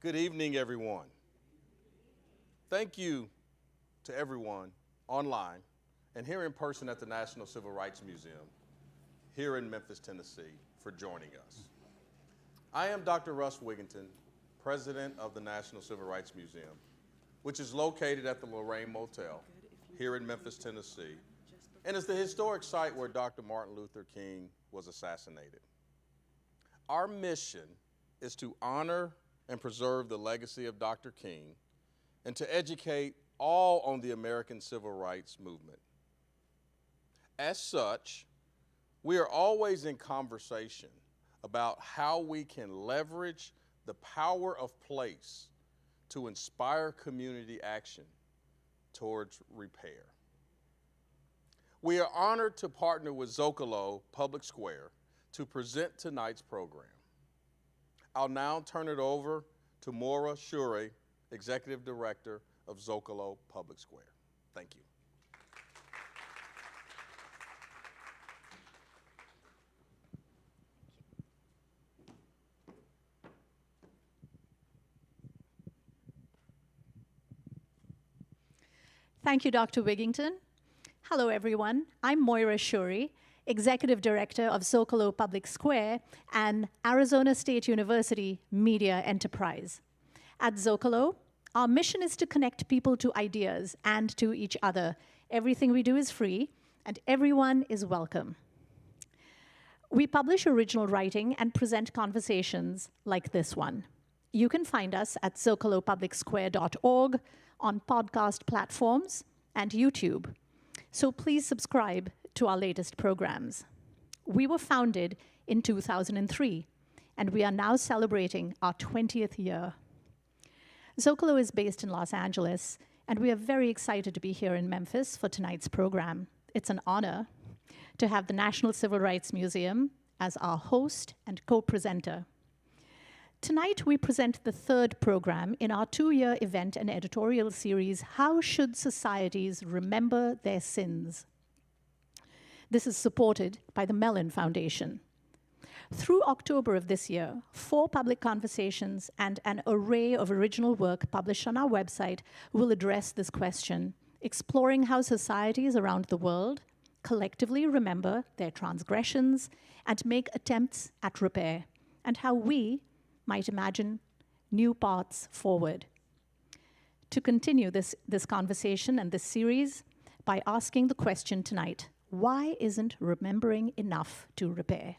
Good evening, everyone. Thank you to everyone online and here in person at the National Civil Rights Museum here in Memphis, Tennessee, for joining us. I am Dr. Russ Wigginton, president of the National Civil Rights Museum, which is located at the Lorraine Motel here in Memphis, Tennessee, and is the historic site where Dr. Martin Luther King was assassinated. Our mission is to honor and preserve the legacy of Dr. King and to educate all on the American civil rights movement. As such, we are always in conversation about how we can leverage the power of place to inspire community action towards repair. We are honored to partner with Zócalo Public Square to present tonight's program. I'll now turn it over to Maura Shure, Executive Director of Zócalo Public Square. Thank you. Thank you, Dr. Wigginton. Hello, everyone. I'm Moira Shure, Executive Director of Zócalo Public Square and Arizona State University Media Enterprise. At Zócalo, our mission is to connect people to ideas and to each other. Everything we do is free, and everyone is welcome. We publish original writing and present conversations like this one. You can find us at zocalopublicsquare.org, on podcast platforms, and YouTube. So please subscribe to our latest programs. We were founded in 2003, and we are now celebrating our 20th year. Zócalo is based in Los Angeles, and we are very excited to be here in Memphis for tonight's program. It's an honor to have the National Civil Rights Museum as our host and co-presenter. Tonight, we present the third program in our 2-year event and editorial series, How Should Societies Remember Their Sins? This is supported by the Mellon Foundation. Through October of this year, 4 public conversations and an array of original work published on our website will address this question, exploring how societies around the world collectively remember their transgressions and make attempts at repair, and how we might imagine new paths forward. To continue this conversation and this series by asking the question tonight, why isn't remembering enough to repair?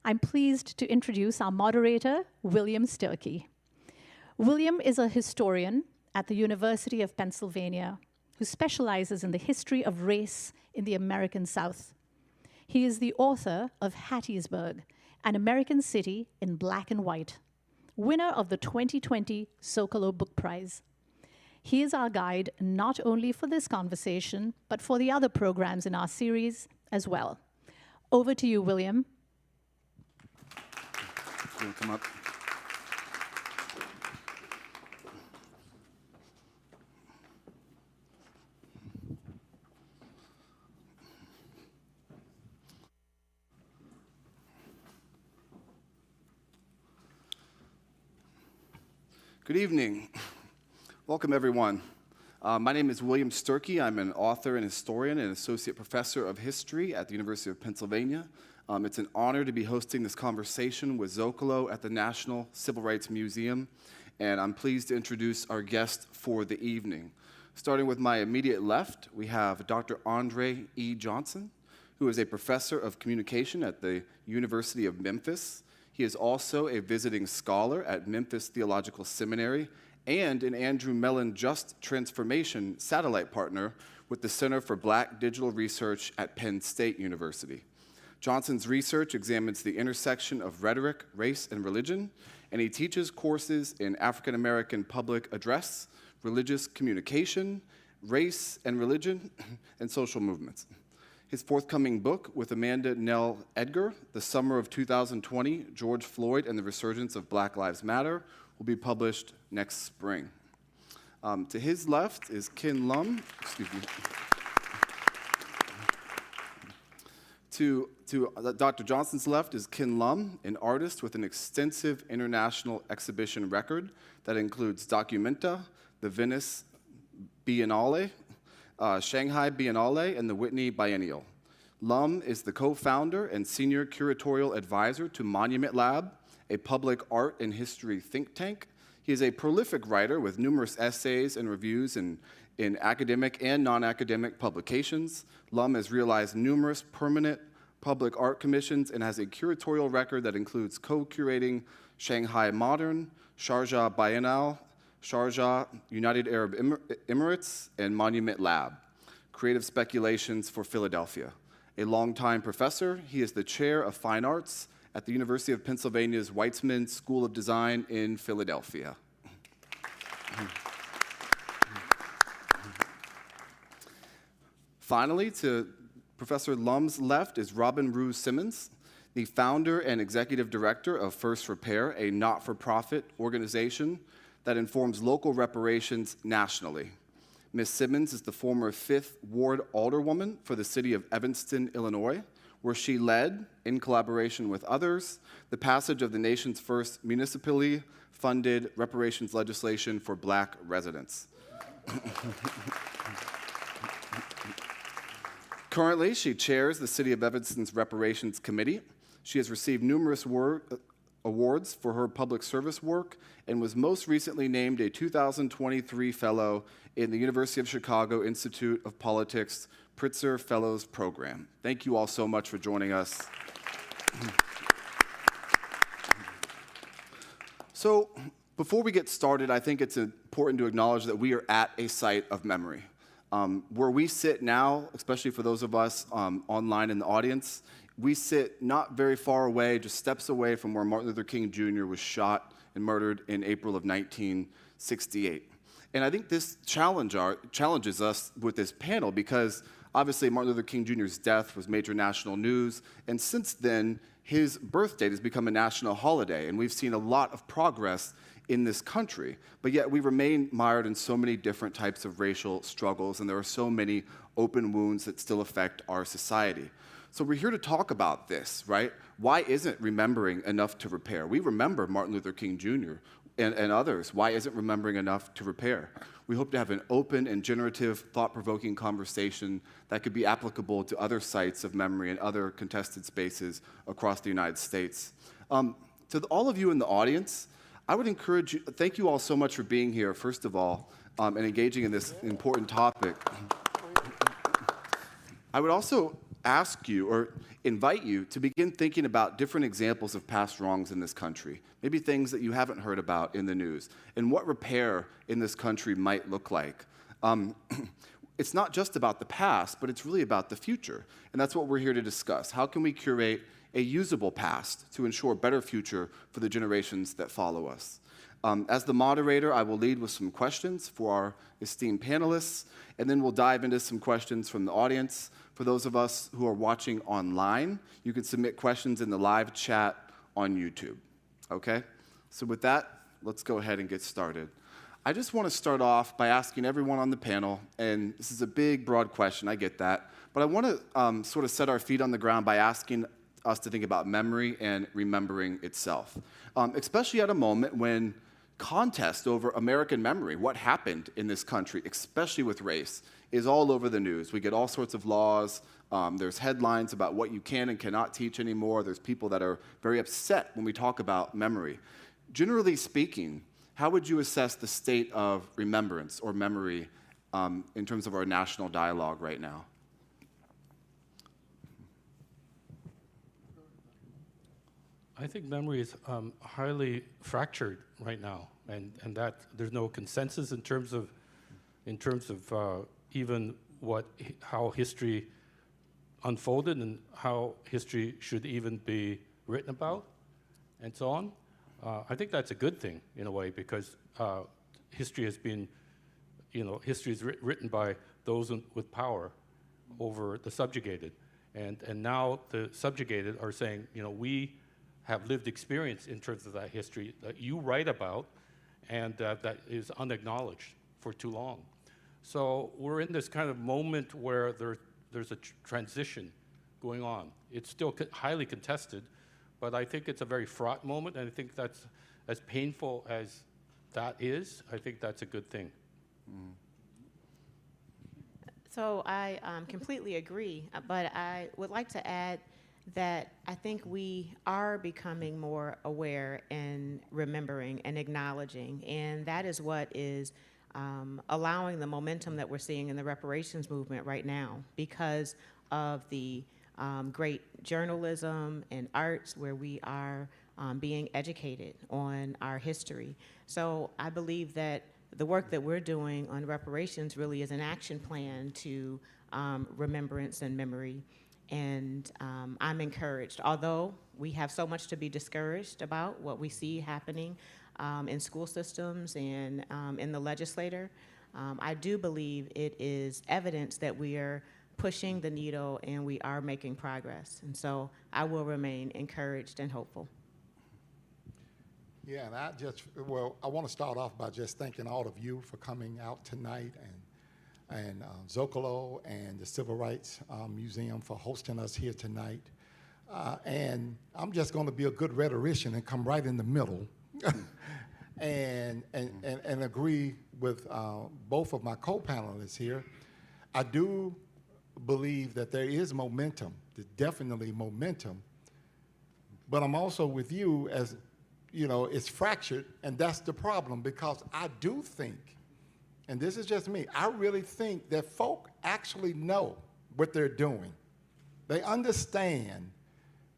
I'm pleased to introduce our moderator, William Sturkey. William is a historian at the University of Pennsylvania who specializes in the history of race in the American South. He is the author of Hattiesburg, An American City in Black and White, winner of the 2020 Zócalo Book Prize. He is our guide not only for this conversation, but for the other programs in our series as well. Over to you, William. You'll come up. Good evening. Welcome, everyone. My name is William Sturkey. I'm an author and historian and associate professor of history at the University of Pennsylvania. It's an honor to be hosting this conversation with Zócalo at the National Civil Rights Museum, and I'm pleased to introduce our guest for the evening. Starting with my immediate left, we have Dr. Andre E. Johnson, who is a professor of communication at the University of Memphis. He is also a visiting scholar at Memphis Theological Seminary and an Andrew Mellon Just Transformation satellite partner with the Center for Black Digital Research at Penn State University. Johnson's research examines the intersection of rhetoric, race, and religion, and he teaches courses in African American public address, religious communication, race and religion, and social movements. His forthcoming book with Amanda Nell Edgar, The Summer of 2020, George Floyd and the Resurgence of Black Lives Matter, will be published next spring. To his left is Ken Lum. To Dr. Johnson's left is Ken Lum, an artist with an extensive international exhibition record that includes Documenta, the Venice Biennale, Shanghai Biennale, and the Whitney Biennial. Lum is the co-founder and senior curatorial advisor to Monument Lab, a public art and history think tank. He is a prolific writer with numerous essays and reviews in academic and non-academic publications. Lum has realized numerous permanent public art commissions and has a curatorial record that includes co-curating Shanghai Modern, Sharjah Biennale, Sharjah, United Arab Emirates, and Monument Lab, Creative Speculations for Philadelphia. A longtime professor, he is the chair of fine arts at the University of Pennsylvania's Weitzman School of Design in Philadelphia. Finally, to Professor Lum's left is Robin Rue Simmons, the founder and executive director of First Repair, a not-for-profit organization that informs local reparations nationally. Ms. Simmons is the former 5th Ward Alderwoman for the city of Evanston, Illinois, where she led, in collaboration with others, the passage of the nation's first municipally funded reparations legislation for Black residents. Currently, she chairs the City of Evanston's Reparations Committee. She has received numerous awards for her public service work and was most recently named a 2023 Fellow in the University of Chicago Institute of Politics Pritzker Fellows Program. Thank you all so much for joining us. So, before we get started, I think it's important to acknowledge that we are at a site of memory. Where we sit now, especially for those of us online in the audience, we sit not very far away, just steps away from where Martin Luther King Jr. was shot and murdered in April of 1968. And I think this challenges us with this panel because obviously Martin Luther King Jr.'s death was major national news, and since then, his birth date has become a national holiday, and we've seen a lot of progress in this country, but yet we remain mired in so many different types of racial struggles, and there are so many open wounds that still affect our society. So we're here to talk about this, right? Why isn't remembering enough to repair? We remember Martin Luther King Jr. and others. Why isn't remembering enough to repair? We hope to have an open and generative, thought-provoking conversation that could be applicable to other sites of memory and other contested spaces across the United States. To all of you in the audience, I would encourage you, thank you all so much for being here, first of all, and engaging in this important topic. I would also ask you or invite you to begin thinking about different examples of past wrongs in this country, maybe things that you haven't heard about in the news, and what repair in this country might look like. It's not just about the past, but it's really about the future, and that's what we're here to discuss. How can we curate a usable past to ensure a better future for the generations that follow us? As the moderator, I will lead with some questions for our esteemed panelists, and then we'll dive into some questions from the audience. For those of us who are watching online, you can submit questions in the live chat on YouTube, okay? So with that, let's go ahead and get started. I just want to start off by asking everyone on the panel, and this is a big, broad question, I get that, but I want to sort of set our feet on the ground by asking us to think about memory and remembering itself, especially at a moment when contest over American memory, what happened in this country, especially with race, is all over the news. We get all sorts of laws. There's headlines about what you can and cannot teach anymore. There's people that are very upset when we talk about memory. Generally speaking, how would you assess the state of remembrance or memory in terms of our national dialogue right now? I think memory is highly fractured right now, and that there's no consensus in terms of even how history unfolded and how history should even be written about, and so on. I think that's a good thing in a way because history has been, history is written by those with power over the subjugated, and now the subjugated are saying, we have lived experience in terms of that history that you write about and that is unacknowledged for too long. So we're in this kind of moment where there's a transition going on. It's still highly contested, but I think it's a very fraught moment, and I think that's, as painful as that is, I think that's a good thing. So I completely agree, but I would like to add that I think we are becoming more aware and remembering and acknowledging, and that is what is allowing the momentum that we're seeing in the reparations movement right now, because of the great journalism and arts where we are being educated on our history. So I believe that the work that we're doing on reparations really is an action plan to remembrance and memory. And I'm encouraged, although we have so much to be discouraged about what we see happening in school systems and in the legislature. I do believe it is evidence that we are pushing the needle and we are making progress. And so I will remain encouraged and hopeful. Yeah, and I want to start off by just thanking all of you for coming out tonight, and Zócalo and the Civil Rights Museum for hosting us here tonight. And I'm just going to be a good rhetorician and come right in the middle and agree with both of my co-panelists here. I do believe that there is momentum, there's definitely momentum, but I'm also with you as, you know, it's fractured, and that's the problem, because I do think, and this is just me, I really think that folk actually know what they're doing. They understand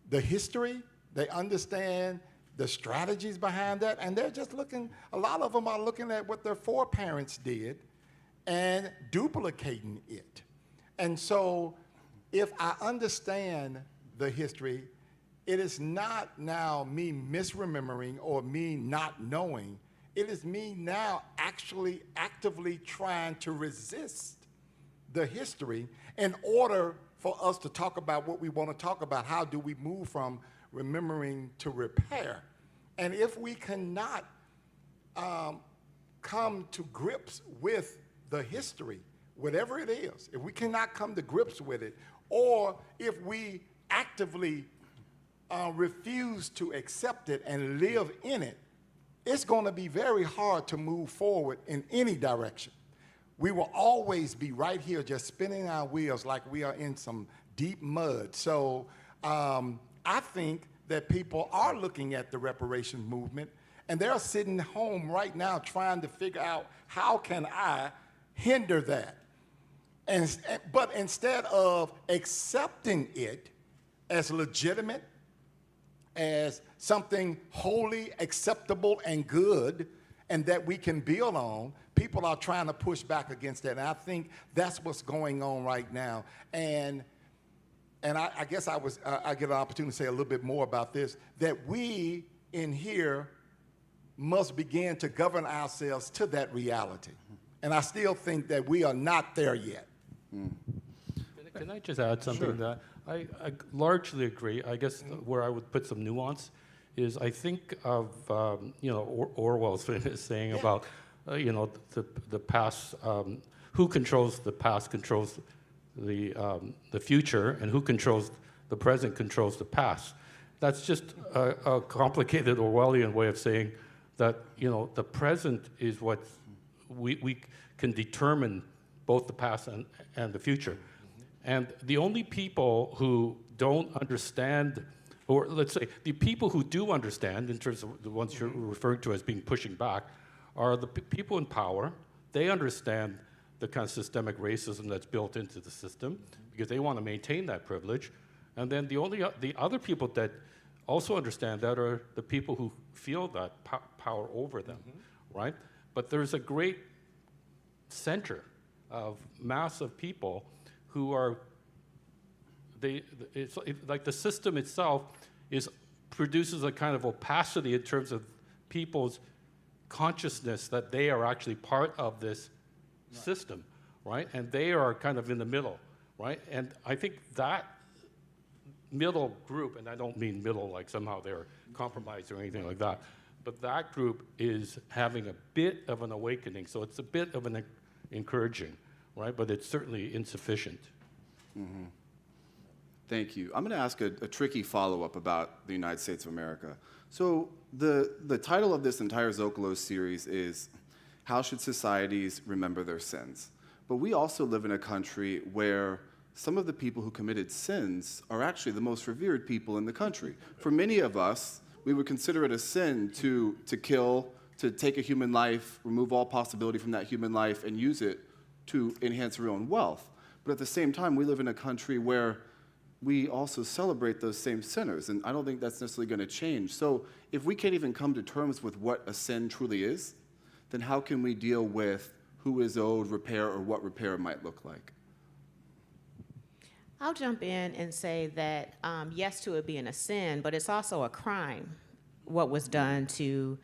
the history, they understand the strategies behind that, and they're just looking, a lot of them are looking at what their foreparents did and duplicating it. And so if I understand the history, it is not now me misremembering or me not knowing. It is me now actually actively trying to resist the history in order for us to talk about what we want to talk about. How do we move from remembering to repair? And if we cannot come to grips with the history, whatever it is, if we cannot come to grips with it, or if we actively refuse to accept it and live in it, it's going to be very hard to move forward in any direction. We will always be right here just spinning our wheels like we are in some deep mud. So I think that people are looking at the reparations movement, and they're sitting home right now trying to figure out, how can I hinder that? But instead of accepting it as legitimate, as something wholly acceptable and good, and that we can build on, people are trying to push back against that. And I think that's what's going on right now. And I guess I get an opportunity to say a little bit more about this, that we in here must begin to govern ourselves to that reality. And I still think that we are not there yet. Can I just add something to that? I largely agree. I guess where I would put some nuance is, I think of Orwell's famous saying about the past. Who controls the past controls the future, and who controls the present controls the past. That's just a complicated Orwellian way of saying that the present is what we can determine both the past and the future. And the only people who don't understand, or let's say the people who do understand, in terms of the ones you're referring to as being pushing back, are the people in power. They understand the kind of systemic racism that's built into the system because they want to maintain that privilege. And then the other people that also understand that are the people who feel that power over them, right? But there's a great center of mass of people who are, like the system itself produces a kind of opacity in terms of people's consciousness that they are actually part of this system, right? And they are kind of in the middle, right? And I think that middle group, and I don't mean middle like somehow they're compromised or anything like that, but that group is having a bit of an awakening. So it's a bit of an encouraging, right? But it's certainly insufficient. Thank you. I'm going to ask a tricky follow-up about the United States of America. So the title of this entire Zócalo series is How Should Societies Remember Their Sins? But we also live in a country where some of the people who committed sins are actually the most revered people in the country. For many of us, we would consider it a sin to kill, to take a human life, remove all possibility from that human life, and use it to enhance our own wealth. But at the same time, we live in a country where we also celebrate those same sinners, and I don't think that's necessarily going to change. So if we can't even come to terms with what a sin truly is, then how can we deal with who is owed repair or what repair might look like? I'll jump in and say that yes to it being a sin, but it's also a crime, what was done to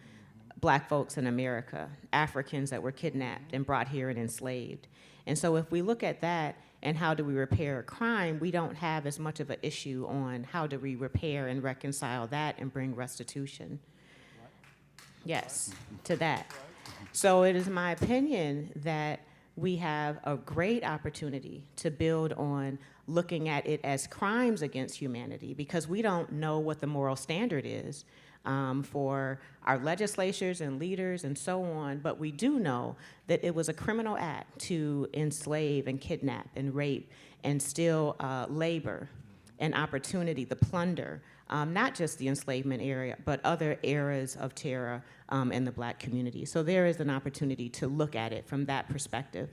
Black folks in America, Africans that were kidnapped and brought here and enslaved. And so if we look at that and how do we repair a crime, we don't have as much of an issue on how do we repair and reconcile that and bring restitution. Yes, to that. So it is my opinion that we have a great opportunity to build on looking at it as crimes against humanity, because we don't know what the moral standard is for our legislatures and leaders and so on, but we do know that it was a criminal act to enslave and kidnap and rape and steal labor and opportunity, the plunder, not just the enslavement era, but other eras of terror in the Black community. So there is an opportunity to look at it from that perspective.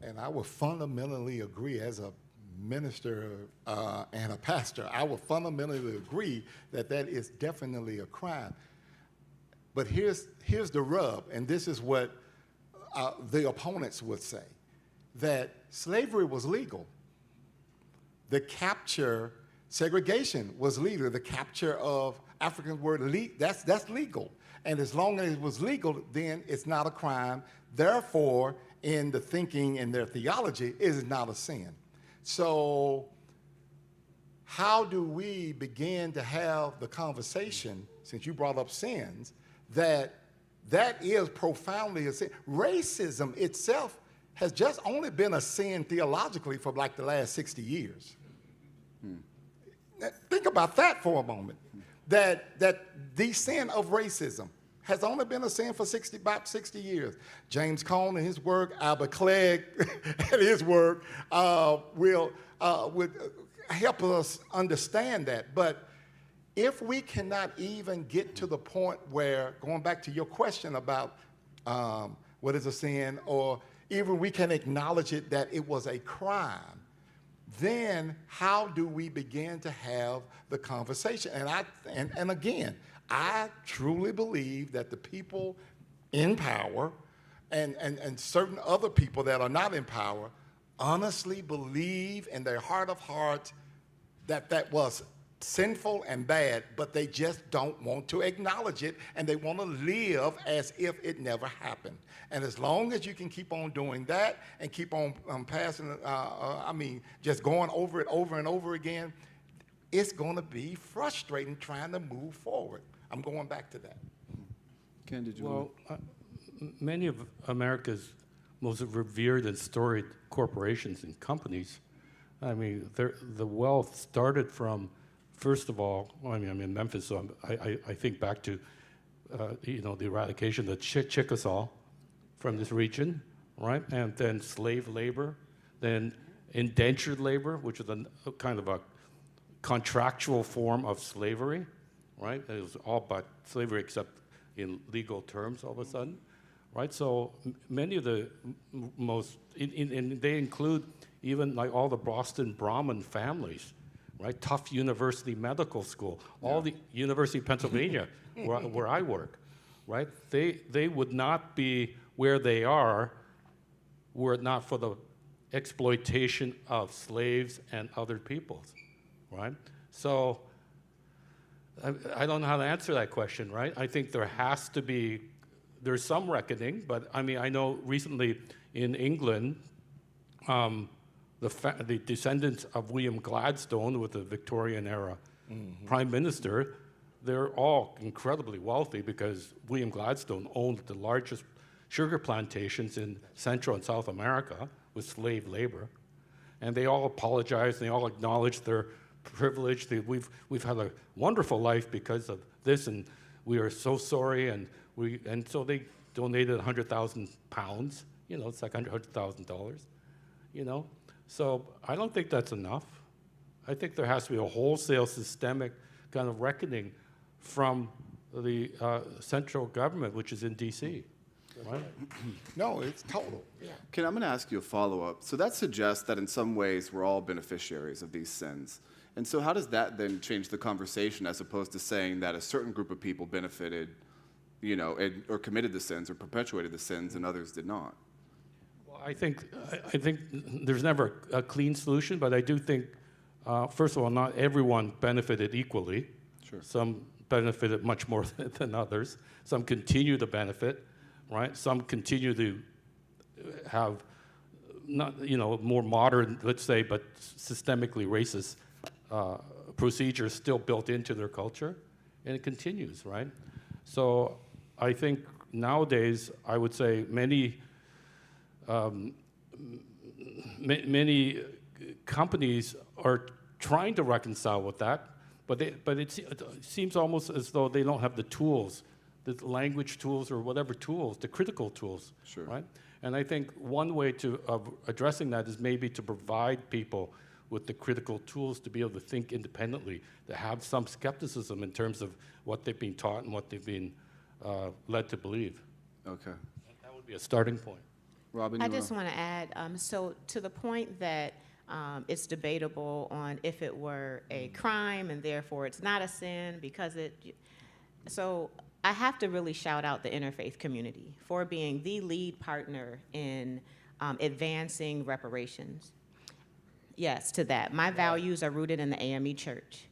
And I would fundamentally agree as a minister and a pastor, I would fundamentally agree that that is definitely a crime. But here's the rub, and this is what the opponents would say, that slavery was legal. The capture, segregation was legal. The capture of African word, that's legal. And as long as it was legal, then it's not a crime. Therefore, in the thinking and their theology, it is not a sin. So how do we begin to have the conversation, since you brought up sins, that is profoundly a sin? Racism itself has just only been a sin theologically for like the last 60 years. Think about that for a moment, that the sin of racism has only been a sin for about 60 years. James Cone in his work, Albert Clegg and his work would help us understand that. But if we cannot even get to the point where, going back to your question about what is a sin, or even we can acknowledge it that it was a crime, then how do we begin to have the conversation? And again, I truly believe that the people in power and certain other people that are not in power honestly believe in their heart of hearts that that was sinful and bad, but they just don't want to acknowledge it, and they want to live as if it never happened. And as long as you can keep on doing that and keep on passing, just going over it over and over again, it's going to be frustrating trying to move forward. I'm going back to that. Ken, did you Well, many of America's most revered and storied corporations and companies, I mean, the wealth started from, first of all, I mean, I'm in Memphis, so I think back to, the eradication of Chickasaw from this region, right? And then slave labor, then indentured labor, which is a kind of a contractual form of slavery, right? It was all but slavery except in legal terms all of a sudden, right? So many of the most, and they include even like all the Boston Brahmin families, right? Tufts University Medical School, all the University of Pennsylvania, where I work, right? They would not be where they are were it not for the exploitation of slaves and other peoples, right? So I don't know how to answer that question, right? I think there's some reckoning, but I mean, I know recently in England, the descendants of William Gladstone, with the Victorian era prime minister, they're all incredibly wealthy because William Gladstone owned the largest sugar plantations in Central and South America with slave labor. and they all apologize, and they all acknowledge their privilege. We've had a wonderful life because of this, and we are so sorry, and so they donated 100,000 pounds. You know, it's like $100,000. You know, so I don't think that's enough. I think there has to be a wholesale systemic kind of reckoning from the central government, which is in D.C. Right? No, it's total. Ken, I'm going to ask you a follow-up. So that suggests that in some ways we're all beneficiaries of these sins. And so how does that then change the conversation as opposed to saying that a certain group of people benefited, you know, or committed the sins or perpetuated the sins and others did not? Well, I think there's never a clean solution, but I do think, first of all, not everyone benefited equally. Sure. Some benefited much more than others. Some continue to benefit, right? Some continue to have not, you know, more modern, let's say, but systemically racist procedures still built into their culture, and it continues, right? So I think nowadays, I would say many companies are trying to reconcile with that, but it seems almost as though they don't have the tools, the language tools or whatever tools, the critical tools, Sure. right? And I think one way of addressing that is maybe to provide people with the critical tools to be able to think independently, to have some skepticism in terms of what they've been taught and what they've been led to believe. Okay. That would be a starting point. Robin, I you just wanna- want to add, so to the point that it's debatable on if it were a crime and therefore it's not a sin because so I have to really shout out the interfaith community for being the lead partner in advancing reparations. Yes, to that. My values are rooted in the AME Church.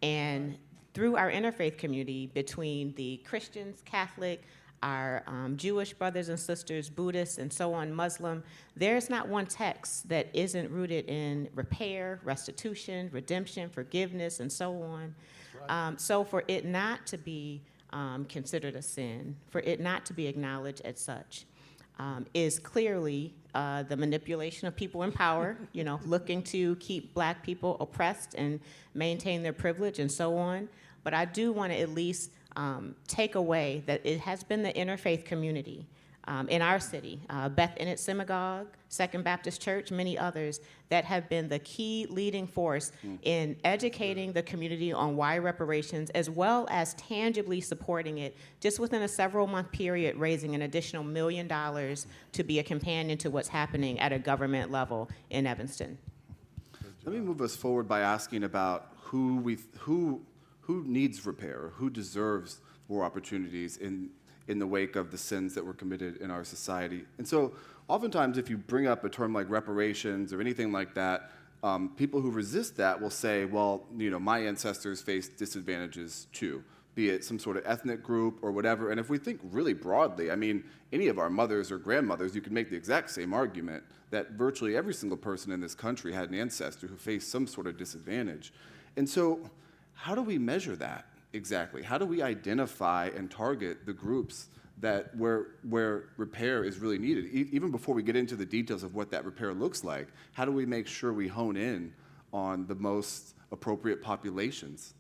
And through our interfaith community, between the Christians, Catholic, our Jewish brothers and sisters, Buddhists, and so on, Muslim, there's not one text that isn't rooted in repair, restitution, redemption, forgiveness, and so on. Right. So for it not to be considered a sin, for it not to be acknowledged as such, is clearly the manipulation of people in power, you know, looking to keep Black people oppressed and maintain their privilege and so on. But I do want to at least take away that it has been the interfaith community in our city, Beth Ennett Synagogue, Second Baptist Church, many others, that have been the key leading force in educating the community on why reparations, as well as tangibly supporting it, just within a several-month period, raising an additional $1 million to be a companion to what's happening at a government level in Evanston. Let me move us forward by asking about who needs repair, or who deserves more opportunities in the wake of the sins that were committed in our society. And so oftentimes if you bring up a term like reparations or anything like that, people who resist that will say, well, you know, my ancestors faced disadvantages too, be it some sort of ethnic group or whatever. And if we think really broadly, I mean, any of our mothers or grandmothers, you can make the exact same argument that virtually every single person in this country had an ancestor who faced some sort of disadvantage. And so how do we measure that? Exactly. How do we identify and target the groups that where repair is really needed? Even before we get into the details of what that repair looks like, how do we make sure we hone in on the most appropriate populations?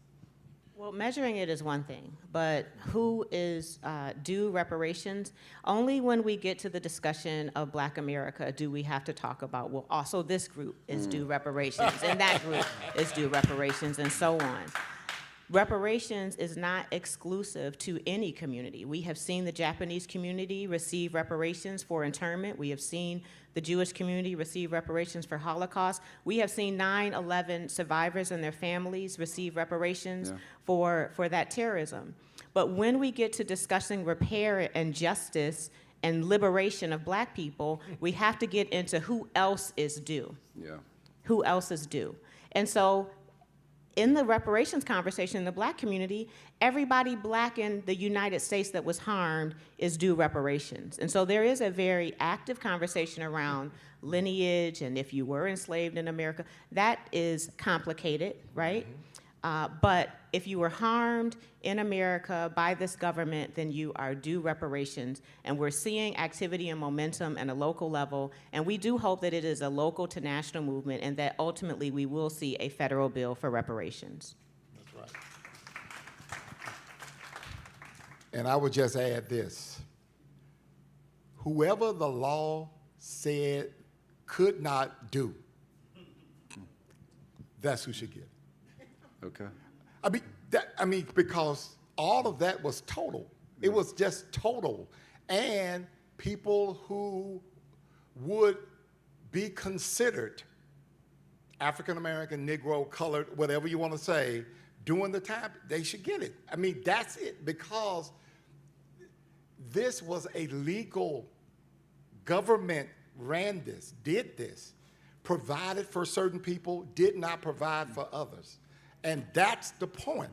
Well, measuring it is one thing, but who is due reparations? Only when we get to the discussion of Black America do we have to talk about, well, also this group is due reparations, and that group is due reparations, and so on. Reparations is not exclusive to any community. We have seen the Japanese community receive reparations for internment. We have seen the Jewish community receive reparations for Holocaust. We have seen 9/11 survivors and their families receive reparations for that terrorism. But when we get to discussing repair and justice and liberation of Black people, we have to get into who else is due. Yeah. Who else is due? And so in the reparations conversation in the Black community, everybody Black in the United States that was harmed is due reparations. And so there is a very active conversation around lineage and if you were enslaved in America. That is complicated, right? But if you were harmed in America by this government, then you are due reparations. And we're seeing activity and momentum at a local level. And we do hope that it is a local to national movement and that ultimately we will see a federal bill for reparations. That's right. And I would just add this. Whoever the law said could not do, that's who should get it. Okay. Because all of that was total. It was just total. And people who would be considered African American, Negro, colored, whatever you want to say, during the time, they should get it. I mean, that's it, because this was a legal government ran this, did this, provided for certain people, did not provide for others. And that's the point.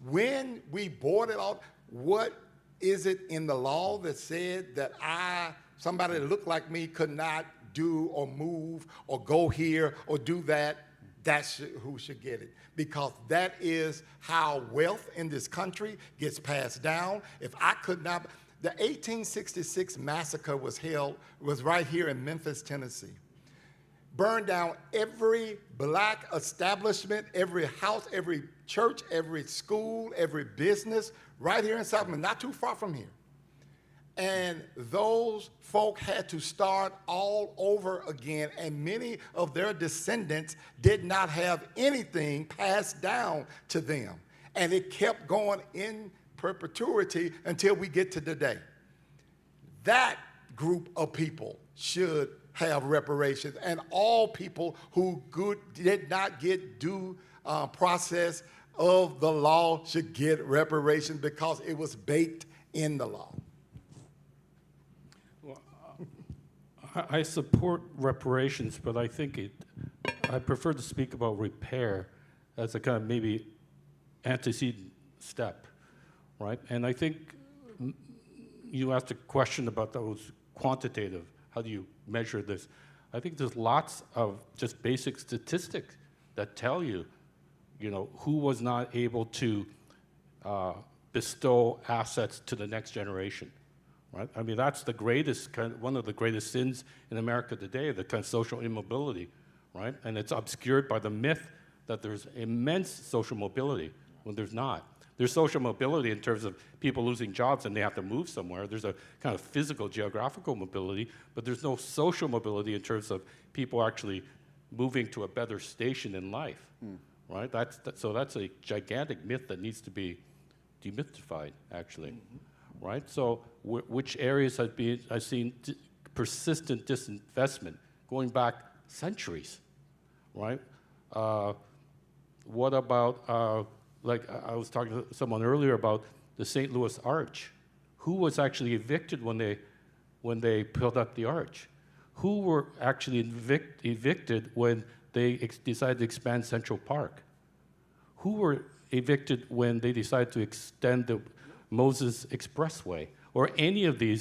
When we board it out, what is it in the law that said that somebody that looked like me could not do or move or go here or do that? That's who should get it. Because that is how wealth in this country gets passed down. If I could not, the 1866 massacre was right here in Memphis, Tennessee. Burned down every black establishment, every house, every church, every school, every business, right here in South Memphis, not too far from here. And those folk had to start all over again, and many of their descendants did not have anything passed down to them. And it kept going in perpetuity until we get to today. That group of people should have reparations, and all people who did not get due process of the law should get reparations because it was baked in the law. Well, I support reparations, but I think I prefer to speak about repair as a kind of maybe antecedent step, right? And I think you asked a question about those quantitative. How do you measure this? I think there's lots of just basic statistics that tell you, who was not able to bestow assets to the next generation, right? I mean, that's the greatest one of the greatest sins in America today, the kind of social immobility, right? And it's obscured by the myth that there's immense social mobility when there's not. There's social mobility in terms of people losing jobs and they have to move somewhere. There's a kind of physical, geographical mobility, but there's no social mobility in terms of people actually moving to a better station in life, right? So that's a gigantic myth that needs to be demystified, actually, right? So which areas I've seen persistent disinvestment going back centuries, right? What about like I was talking to someone earlier about the St. Louis Arch. Who was actually evicted when they built up the arch? Who were actually evicted when they decided to expand Central Park? Who were evicted when they decided to extend the Moses Expressway? Or any of the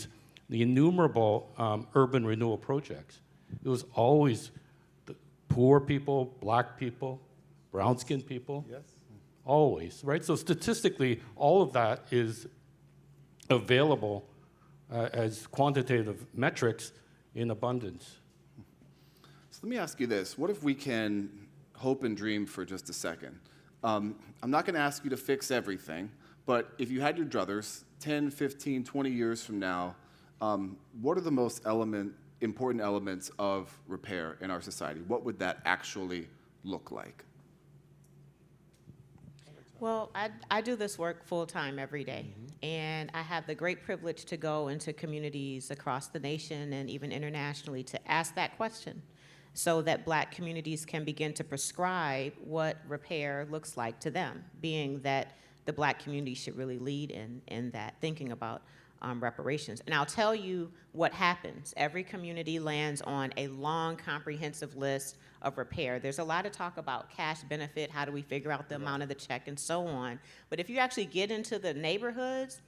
innumerable urban renewal projects? It was always the poor people, black people, brown-skinned people. Yes. Always, right? So statistically, all of that is available as quantitative metrics in abundance. So let me ask you this. What if we can hope and dream for just a second? I'm not going to ask you to fix everything, but if you had your druthers, 10, 15, 20 years from now, what are the most important elements of repair in our society? What would that actually look like? Well, I do this work full-time every day, and I have the great privilege to go into communities across the nation and even internationally to ask that question so that black communities can begin to prescribe what repair looks like to them, being that the black community should really lead in that, thinking about reparations. And I'll tell you what happens. Every community lands on a long, comprehensive list of repair. There's a lot of talk about cash benefit, how do we figure out the amount of the check, and so on. But if you actually get into the neighborhoods,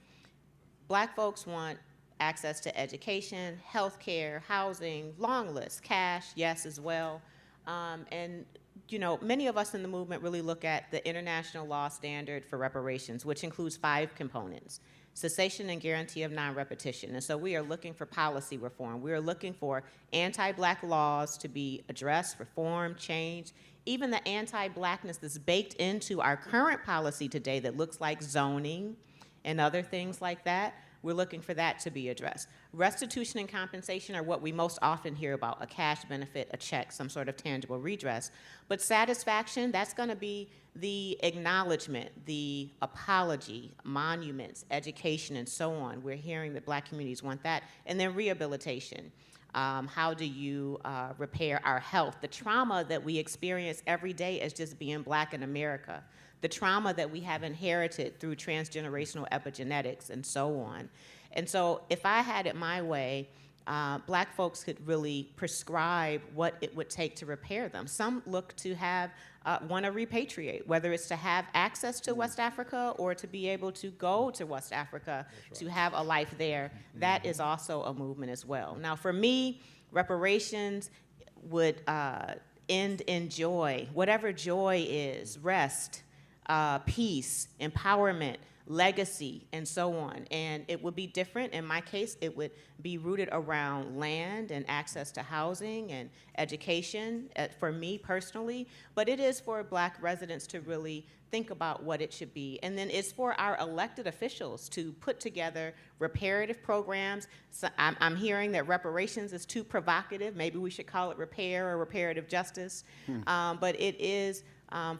black folks want access to education, health care, housing, long list, cash, yes, as well. And you know, many of us in the movement really look at the international law standard for reparations, which includes 5 components: cessation and guarantee of non-repetition. And so we are looking for policy reform. We are looking for anti-Black laws to be addressed, reformed, changed. Even the anti-Blackness that's baked into our current policy today that looks like zoning and other things like that, we're looking for that to be addressed. Restitution and compensation are what we most often hear about: a cash benefit, a check, some sort of tangible redress. But satisfaction, that's going to be the acknowledgement, the apology, monuments, education, and so on. We're hearing that Black communities want that. And then rehabilitation. How do you repair our health? The trauma that we experience every day as just being Black in America, the trauma that we have inherited through transgenerational epigenetics and so on. And so if I had it my way, Black folks could really prescribe what it would take to repair them. Some look to have, want to repatriate, whether it's to have access to West Africa or to be able to go to West Africa to have a life there. That is also a movement as well. Now for me, reparations would end in joy, whatever joy is: rest, peace, empowerment, legacy, and so on. And it would be different. In my case, it would be rooted around land and access to housing and education for me personally, but it is for Black residents to really think about what it should be. And then it's for our elected officials to put together reparative programs. So I'm hearing that reparations is too provocative. Maybe we should call it repair or reparative justice. But it is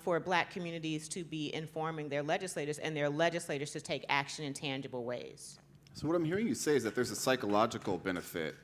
for Black communities to be informing their legislators, and their legislators to take action in tangible ways. So what I'm hearing you say is that there's a psychological benefit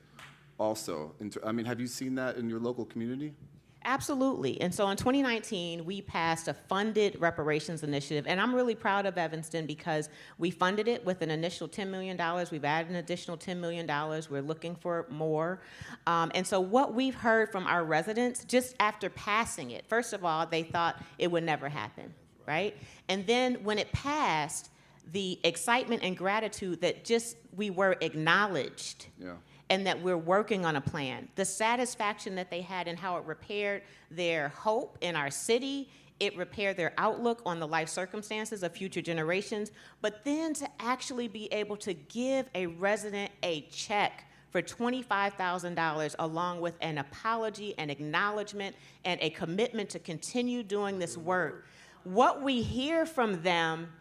also. I mean, have you seen that in your local community? Absolutely. And so in 2019, we passed a funded reparations initiative. And I'm really proud of Evanston because we funded it with an initial $10 million. We've added an additional $10 million. We're looking for more. And so what we've heard from our residents just after passing it, first of all, they thought it would never happen, right? And then when it passed, the excitement and gratitude that just we were acknowledged. Yeah. And that we're working on a plan. The satisfaction that they had in how it repaired their hope in our city, it repaired their outlook on the life circumstances of future generations, but then to actually be able to give a resident a check for $25,000 along with an apology, an acknowledgement, and a commitment to continue doing this work. What we hear from them,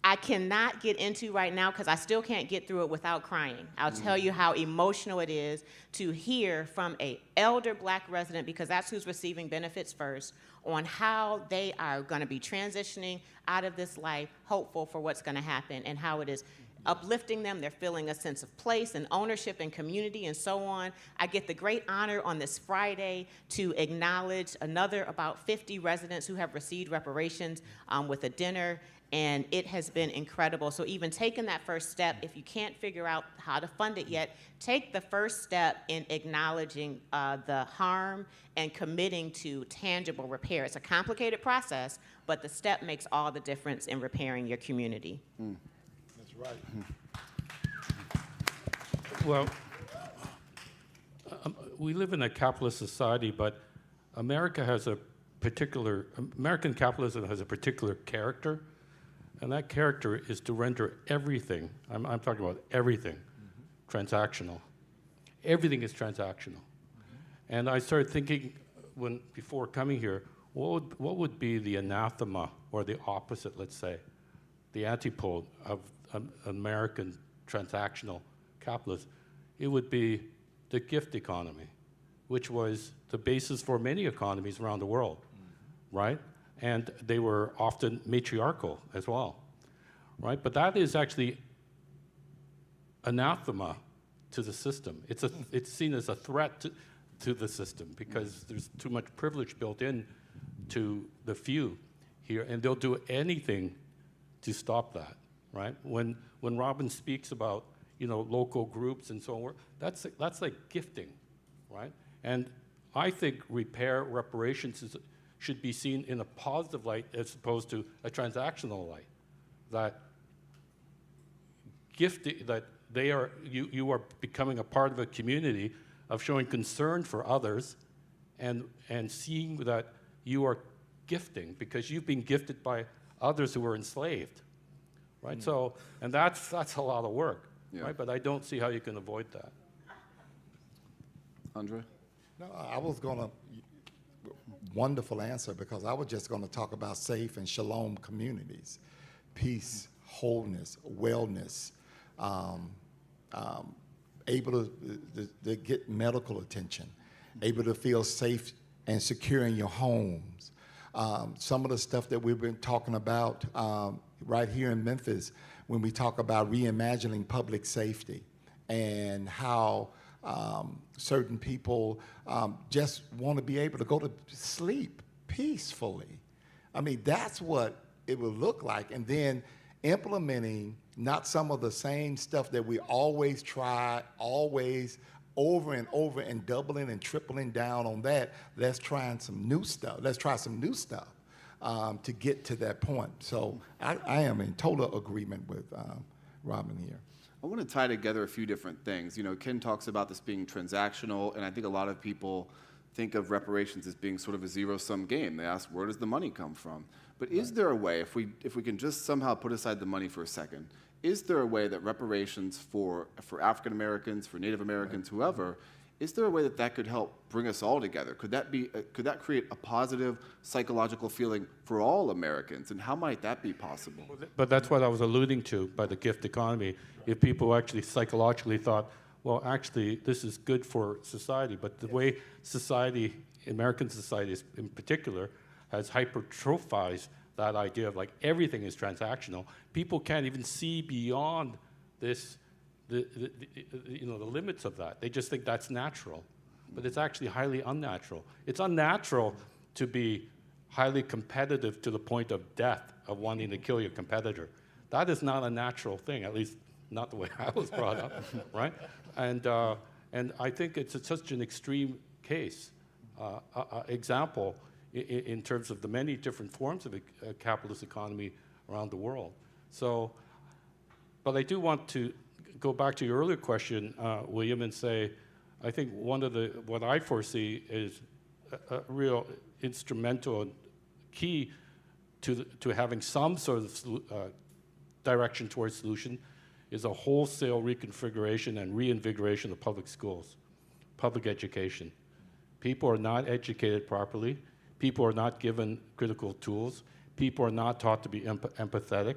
I cannot get into right now because I still can't get through it without crying. I'll tell you how emotional it is to hear from an elder Black resident, because that's who's receiving benefits first, on how they are going to be transitioning out of this life, hopeful for what's going to happen, and how it is uplifting them. They're feeling a sense of place and ownership and community and so on. I get the great honor on this Friday to acknowledge another about 50 residents who have received reparations with a dinner. And it has been incredible. So even taking that first step, if you can't figure out how to fund it yet, take the first step in acknowledging the harm and committing to tangible repair. It's a complicated process, but the step makes all the difference in repairing your community. That's right. Well, we live in a capitalist society, but American capitalism has a particular character. And that character is to render everything, I'm talking about everything, transactional. Everything is transactional. And I started thinking before coming here, what would be the anathema, or the opposite, let's say, the antipode of American transactional capitalism? It would be the gift economy, which was the basis for many economies around the world, right? And they were often matriarchal as well, right? But that is actually anathema to the system. It's seen as a threat to the system because there's too much privilege built in to the few here, and they'll do anything to stop that, right? When Robin speaks about local groups and so on, that's like gifting, right? And I think reparations should be seen in a positive light as opposed to a transactional light. That you are becoming a part of a community of showing concern for others and seeing that you are gifting because you've been gifted by others who were enslaved, right? So, and that's a lot of work, right? But I don't see how you can avoid that. Andre? No, I was gonna, wonderful answer, because I was just gonna talk about safe and shalom communities, peace, wholeness, wellness, able to get medical attention, able to feel safe and secure in your homes. Some of the stuff that we've been talking about right here in Memphis, when we talk about reimagining public safety and how certain people just want to be able to go to sleep peacefully. I mean, that's what it would look like. And then implementing not some of the same stuff that we always try, always over and over and doubling and tripling down on that. Let's try some new stuff. Let's try some new stuff to get to that point. So I am in total agreement with Robin here. I want to tie together a few different things. You know, Ken talks about this being transactional, and I think a lot of people think of reparations as being sort of a zero-sum game. They ask, where does the money come from? But is there a way, if we can just somehow put aside the money for a second, is there a way that reparations for African Americans, for Native Americans, whoever, is there a way that that could help bring us all together? Could that create a positive psychological feeling for all Americans? And how might that be possible? But that's what I was alluding to by the gift economy. If people actually psychologically thought, well, actually, this is good for society, but the way society, American society in particular, has hypertrophized that idea of like everything is transactional. People can't even see beyond this, the limits of that. They just think that's natural, but it's actually highly unnatural. It's unnatural to be highly competitive to the point of death, of wanting to kill your competitor. That is not a natural thing, at least not the way I was brought up, right? And I think it's such an extreme case, example in terms of the many different forms of a capitalist economy around the world. So, but I do want to go back to your earlier question, William, and say, I think what I foresee is a real instrumental and key to having some sort of direction towards solution is a wholesale reconfiguration and reinvigoration of public schools, public education. People are not educated properly. People are not given critical tools. People are not taught to be empathetic.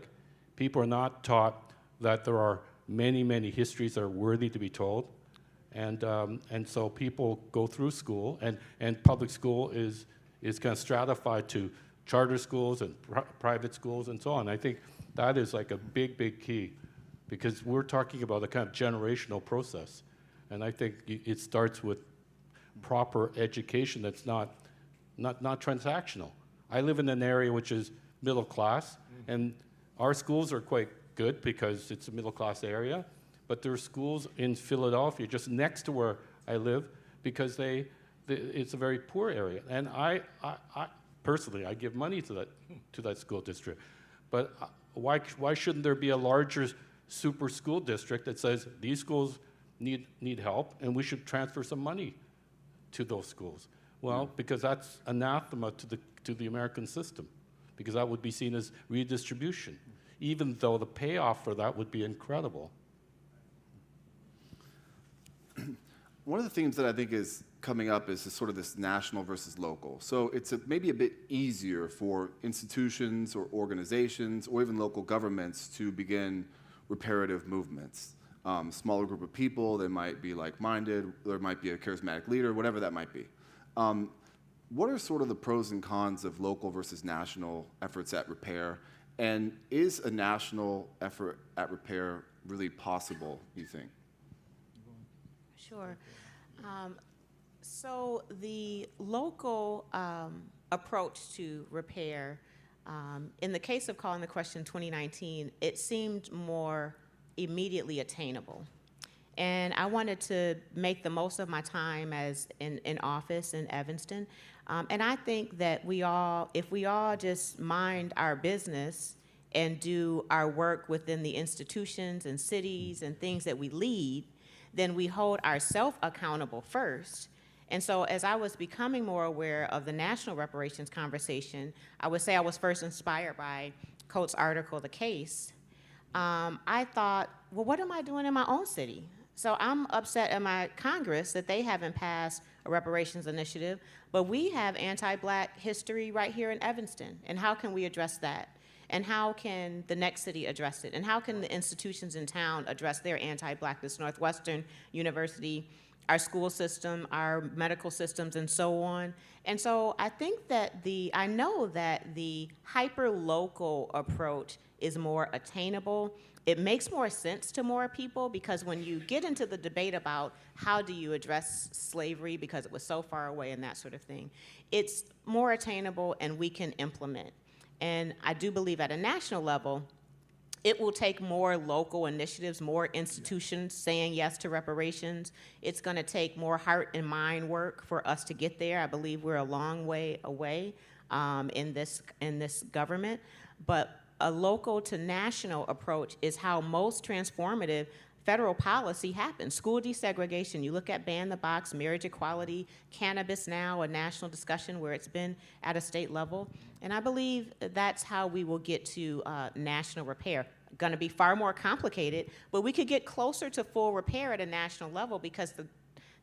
People are not taught that there are many, many histories that are worthy to be told. And so people go through school, and public school is kind of stratified to charter schools and private schools and so on. I think that is like a big, big key, because we're talking about a kind of generational process. And I think it starts with proper education that's not transactional. I live in an area which is middle class, and our schools are quite good because it's a middle class area, but there are schools in Philadelphia just next to where I live because it's a very poor area. And I personally, I give money to that school district. But why shouldn't there be a larger super school district that says these schools need help and we should transfer some money to those schools? Well, because that's anathema to the American system, because that would be seen as redistribution, even though the payoff for that would be incredible. One of the themes that I think is coming up is sort of this national versus local. So it's maybe a bit easier for institutions or organizations or even local governments to begin reparative movements. Smaller group of people, they might be like-minded, there might be a charismatic leader, whatever that might be. What are sort of the pros and cons of local versus national efforts at repair? And is a national effort at repair really possible, you think? Sure. So the local approach to repair, in the case of calling the question 2019, it seemed more immediately attainable. And I wanted to make the most of my time as in office in Evanston. And I think that if we all just mind our business and do our work within the institutions and cities and things that we lead, then we hold ourselves accountable first. And so as I was becoming more aware of the national reparations conversation, I would say I was first inspired by Coates' article, The Case. I thought, well, what am I doing in my own city? So I'm upset at my Congress that they haven't passed a reparations initiative, but we have anti-Black history right here in Evanston. And how can we address that? And how can the next city address it? And how can the institutions in town address their anti-Blackness? Northwestern University, our school system, our medical systems, and so on. And so I think that I know that the hyper-local approach is more attainable. It makes more sense to more people, because when you get into the debate about how do you address slavery because it was so far away and that sort of thing, it's more attainable and we can implement. And I do believe at a national level, it will take more local initiatives, more institutions saying yes to reparations. It's going to take more heart and mind work for us to get there. I believe we're a long way away in this government. But a local to national approach is how most transformative federal policy happens. School desegregation, you look at Ban the Box, marriage equality, cannabis now, a national discussion where it's been at a state level. And I believe that's how we will get to national repair. Going to be far more complicated, but we could get closer to full repair at a national level, because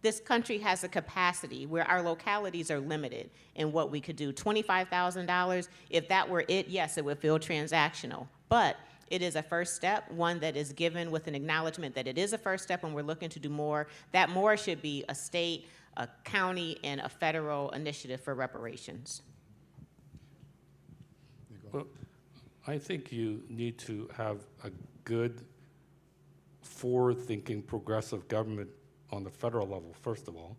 this country has a capacity where our localities are limited in what we could do. $25,000, if that were it, yes, it would feel transactional. But it is a first step, one that is given with an acknowledgement that it is a first step and we're looking to do more. That more should be a state, a county, and a federal initiative for reparations. Well, I think you need to have a good, forward-thinking, progressive government on the federal level, first of all,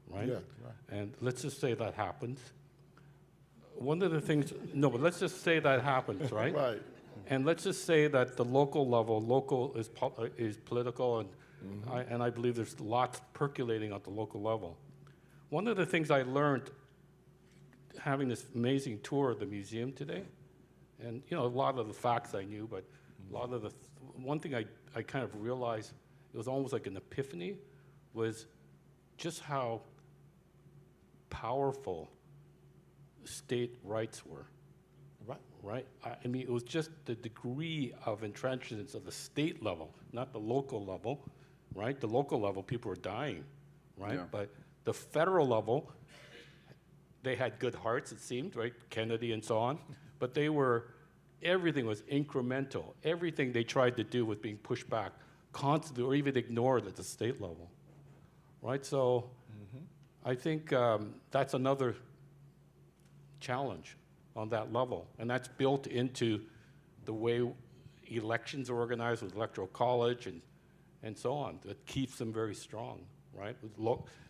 right? Yeah, right. And let's just say that happens. One of the things, no, but let's just say that happens, right? Right. And let's just say that the local level, local is political, and I believe there's lots percolating at the local level. One of the things I learned having this amazing tour of the museum today, and a lot of the facts I knew, but a lot of one thing I kind of realized, it was almost like an epiphany, was just how powerful state rights were. Right? I mean, it was just the degree of entrenchments of the state level, not the local level, right? The local level, people were dying, right? Yeah. But the federal level, they had good hearts, it seemed, right? Kennedy and so on. But everything was incremental. Everything they tried to do was being pushed back constantly, or even ignored at the state level, right? So I think that's another challenge on that level, and that's built into the way elections are organized with electoral college and so on. That keeps them very strong, right? With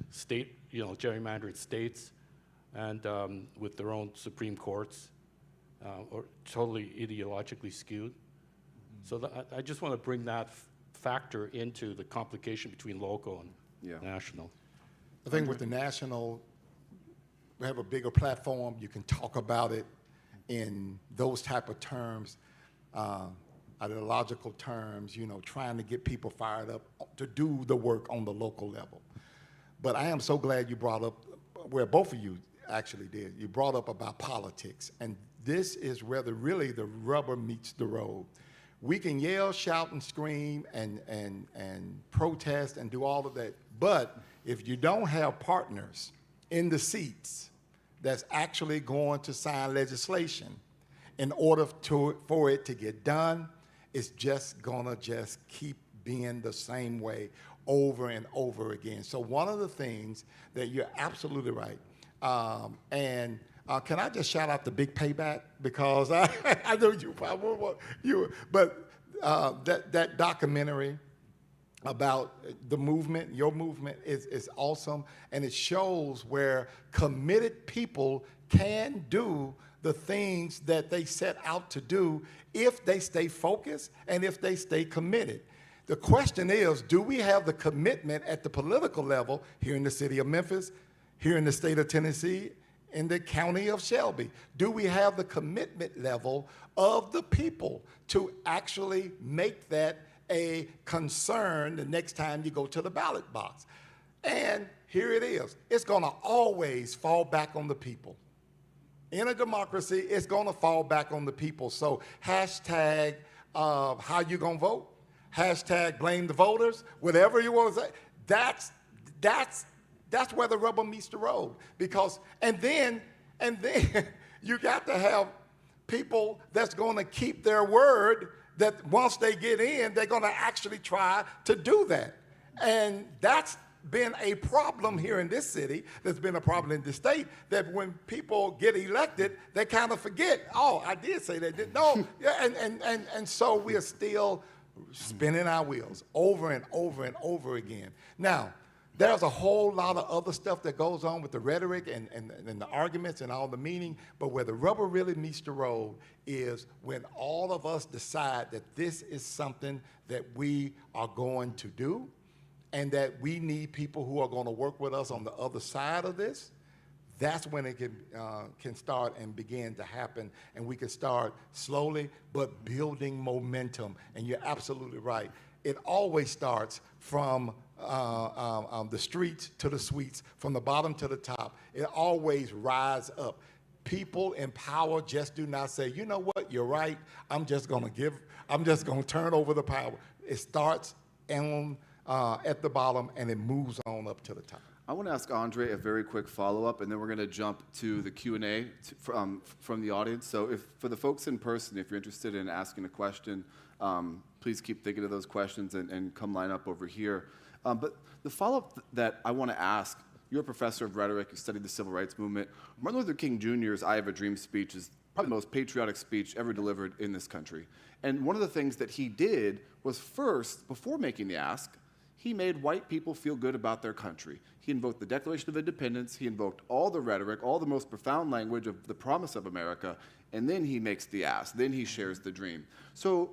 state, gerrymandered states, and with their own Supreme Courts, or totally ideologically skewed. So I just want to bring that factor into the complication between local and national. I think with the national, we have a bigger platform. You can talk about it in those type of terms, ideological terms, trying to get people fired up to do the work on the local level. But I am so glad you brought up, where both of you actually did, you brought up about politics. And this is where really the rubber meets the road. We can yell, shout, and scream and protest and do all of that. But if you don't have partners in the seats that's actually going to sign legislation in order for it to get done, it's just gonna keep being the same way over and over again. So one of the things that you're absolutely right, can I just shout out the Big Payback, because I know you probably that documentary about the movement, your movement is awesome, and it shows where committed people can do the things that they set out to do if they stay focused and if they stay committed. The question is, do we have the commitment at the political level here in the city of Memphis, here in the state of Tennessee, in the county of Shelby? Do we have the commitment level of the people to actually make that a concern the next time you go to the ballot box? And here it is. It's going to always fall back on the people. In a democracy, it's going to fall back on the people. So hashtag how you going to vote, hashtag blame the voters, whatever you want to say, that's where the rubber meets the road. Because, and then you got to have people that's going to keep their word, that once they get in, they're going to actually try to do that. And that's been a problem here in this city. There's been a problem in the state that when people get elected, they kind of forget, oh, I did say that, didn't know. Yeah, and so we are still spinning our wheels over and over and over again. Now, there's a whole lot of other stuff that goes on with the rhetoric and the arguments and all the meaning, but where the rubber really meets the road is when all of us decide that this is something that we are going to do, and that we need people who are going to work with us on the other side of this. That's when it can start and begin to happen, and we can start slowly but building momentum. And you're absolutely right. It always starts from the streets to the suites, from the bottom to the top. It always rises up. People in power just do not say, you know what, you're right, I'm just going to turn over the power. It starts at the bottom, and it moves on up to the top. I want to ask Andre a very quick follow-up, and then we're going to jump to the Q&A from the audience. So for the folks in person, if you're interested in asking a question, please keep thinking of those questions and come line up over here. But the follow-up that I want to ask, you're a professor of rhetoric, you studied the civil rights movement. Martin Luther King Jr.'s I Have a Dream speech is probably the most patriotic speech ever delivered in this country. And one of the things that he did was first, before making the ask, he made white people feel good about their country. He invoked the Declaration of Independence, he invoked all the rhetoric, all the most profound language of the promise of America, and then he makes the ask, then he shares the dream. So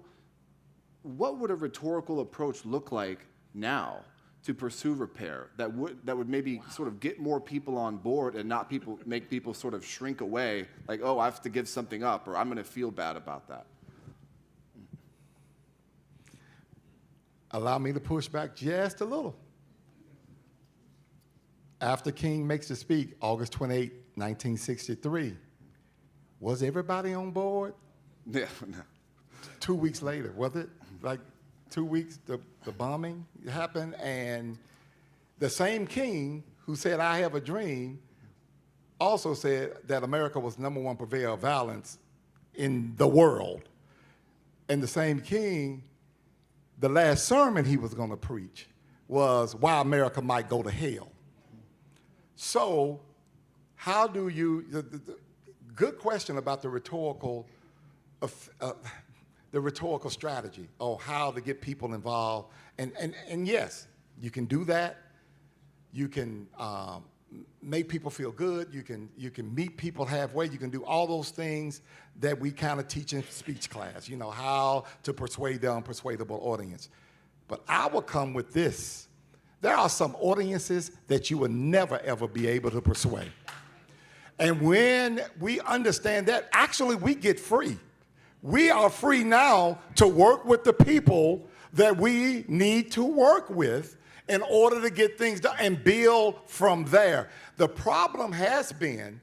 what would a rhetorical approach look like now to pursue repair that would maybe sort of get more people on board and not make people sort of shrink away, like, oh, I have to give something up, or I'm going to feel bad about that? Allow me to push back just a little. After King makes the speech, August 28, 1963, was everybody on board? Yeah, no. 2 weeks later, was it? Like 2 weeks, the bombing happened, and the same King who said, I have a dream, also said that America was #1 purveyor of violence in the world. And the same King, the last sermon he was going to preach was why America might go to hell. So how do you, the good question about the rhetorical strategy, or how to get people involved. And yes, you can do that. You can make people feel good. You can meet people halfway. You can do all those things that we kind of teach in speech class, you know, how to persuade the unpersuadable audience. But I will come with this. There are some audiences that you will never, ever be able to persuade. And when we understand that, actually we get free. We are free now to work with the people that we need to work with in order to get things done and build from there. The problem has been,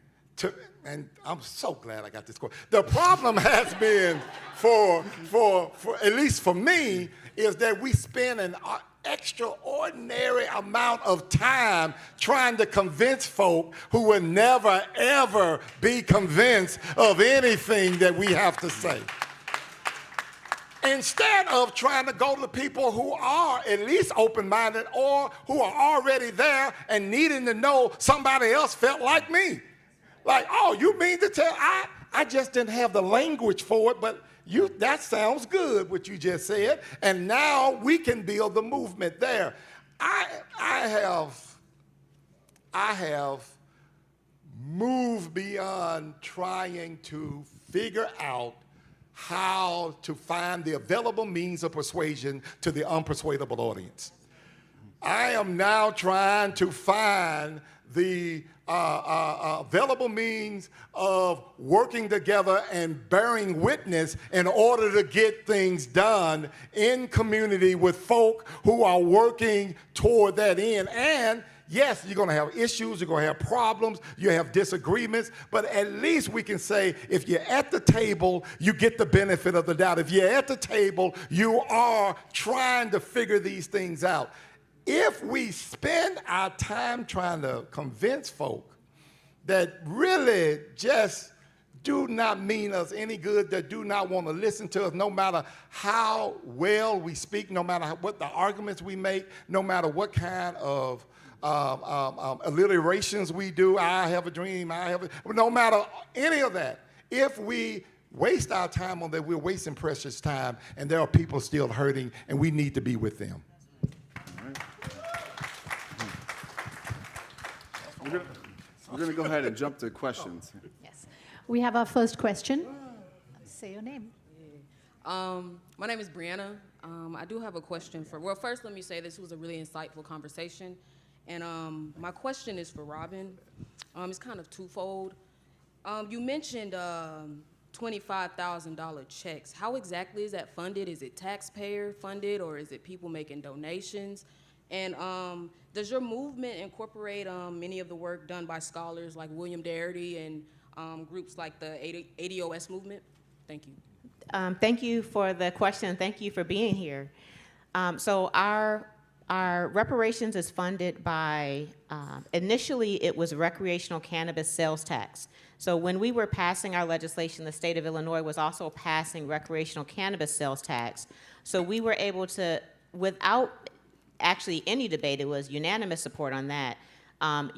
and I'm so glad I got this question. The problem has been for at least for me, is that we spend an extraordinary amount of time trying to convince folk who will never, ever be convinced of anything that we have to say. Instead of trying to go to people who are at least open-minded or who are already there and needing to know somebody else felt like me. Like, oh, you mean to tell, I just didn't have the language for it, but that sounds good, what you just said, and now we can build the movement there. I have moved beyond trying to figure out how to find the available means of persuasion to the unpersuadable audience. I am now trying to find the available means of working together and bearing witness in order to get things done in community with folk who are working toward that end. And yes, you're going to have issues, you're going to have problems, you have disagreements, but at least we can say if you're at the table, you get the benefit of the doubt. If you're at the table, you are trying to figure these things out. If we spend our time trying to convince folk that really just do not mean us any good, that do not want to listen to us, no matter how well we speak, no matter what the arguments we make, no matter what kind of alliterations we do, I have a dream, no matter any of that, if we waste our time on that, we're wasting precious time, and there are people still hurting, and we need to be with them. We're going to go ahead and jump to questions. Yes. We have our first question. Say your name. My name is Brianna. I do have a question well, first let me say this was a really insightful conversation. And my question is for Robin. It's kind of twofold. You mentioned $25,000 checks. How exactly is that funded? Is it taxpayer funded or is it people making donations? And does your movement incorporate any of the work done by scholars like William Darity and groups like the ADOS movement? Thank you. Thank you for the question. Thank you for being here. So our reparations is funded by, initially it was recreational cannabis sales tax. So when we were passing our legislation, the state of Illinois was also passing recreational cannabis sales tax. So we were able to, without actually any debate, it was unanimous support on that,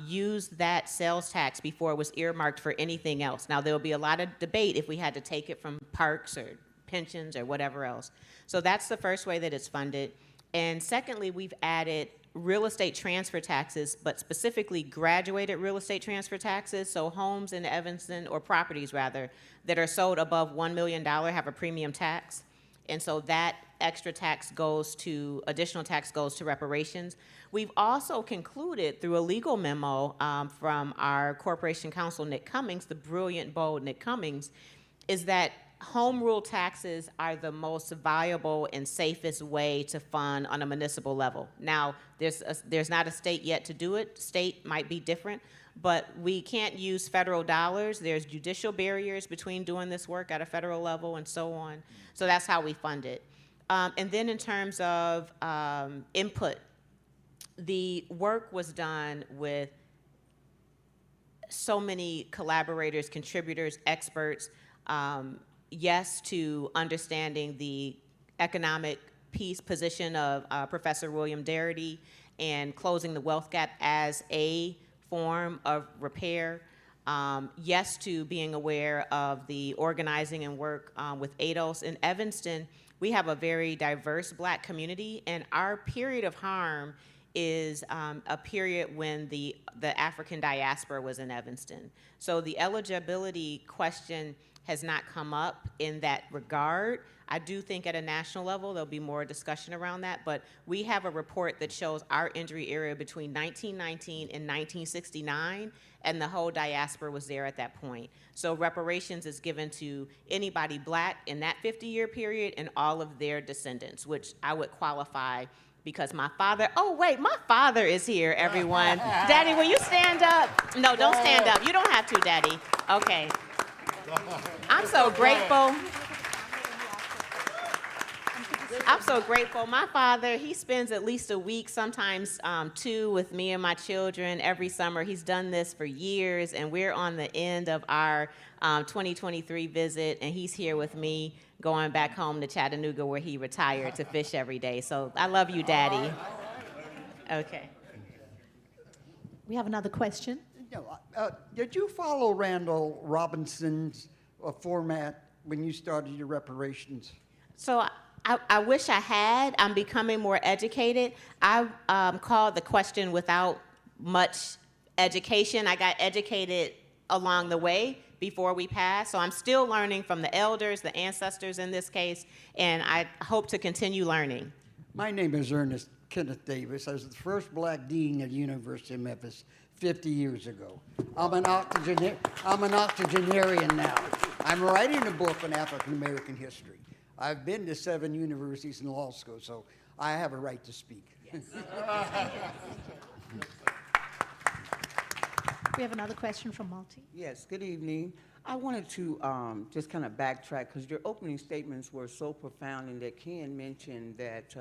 use that sales tax before it was earmarked for anything else. Now, there'll be a lot of debate if we had to take it from parks or pensions or whatever else. So that's the first way that it's funded. And secondly, we've added real estate transfer taxes, but specifically graduated real estate transfer taxes. So homes in Evanston, or properties rather, that are sold above $1 million have a premium tax. And so that extra tax goes to, additional tax goes to reparations. We've also concluded through a legal memo from our corporation counsel, Nick Cummings, the brilliant, bold Nick Cummings, is that home rule taxes are the most viable and safest way to fund on a municipal level. Now, there's not a state yet to do it. State might be different, but we can't use federal dollars. There's judicial barriers between doing this work at a federal level and so on. So that's how we fund it. And then in terms of input, the work was done with so many collaborators, contributors, experts, yes to understanding the economic position of Professor William Darity and closing the wealth gap as a form of repair. Yes to being aware of the organizing and work with ADOS. In Evanston, we have a very diverse Black community, and our period of harm is a period when the African diaspora was in Evanston. So the eligibility question has not come up in that regard. I do think at a national level there'll be more discussion around that, but we have a report that shows our injury area between 1919 and 1969, and the whole diaspora was there at that point. So reparations is given to anybody Black in that 50-year period and all of their descendants, which I would qualify because my father, oh wait, my father is here, everyone. Daddy, will you stand up? No, don't stand up. You don't have to, Daddy. Okay. I'm so grateful. I'm so grateful. My father, he spends at least a week, sometimes 2, with me and my children every summer. He's done this for years, and we're on the end of our 2023 visit, and he's here with me going back home to Chattanooga where he retired to fish every day. So I love you, Daddy. Okay. We have another question. Did you follow Randall Robinson's format when you started your reparations? So I wish I had. I'm becoming more educated. I called the question without much education. I got educated along the way before we passed. So I'm still learning from the elders, the ancestors in this case, and I hope to continue learning. My name is Ernest Kenneth Davis. I was the first Black dean at the University of Memphis 50 years ago. I'm an octogenarian now. I'm writing a book on African American history. I've been to 7 universities and law school, so I have a right to speak. Yes. We have another question from Malti. Yes, good evening. I wanted to just kind of backtrack because your opening statements were so profound, and that Ken mentioned that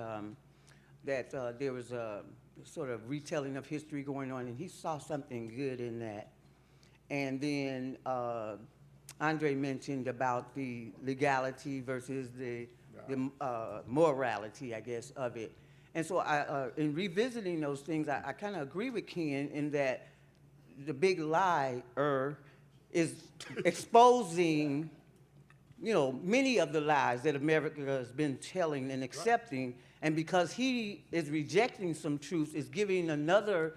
there was a sort of retelling of history going on, and he saw something good in that. And then Andre mentioned about the legality versus the morality, I guess, of it. And so in revisiting those things, I kind of agree with Ken in that the big lie is exposing, many of the lies that America has been telling and accepting. And because he is rejecting some truths, is giving another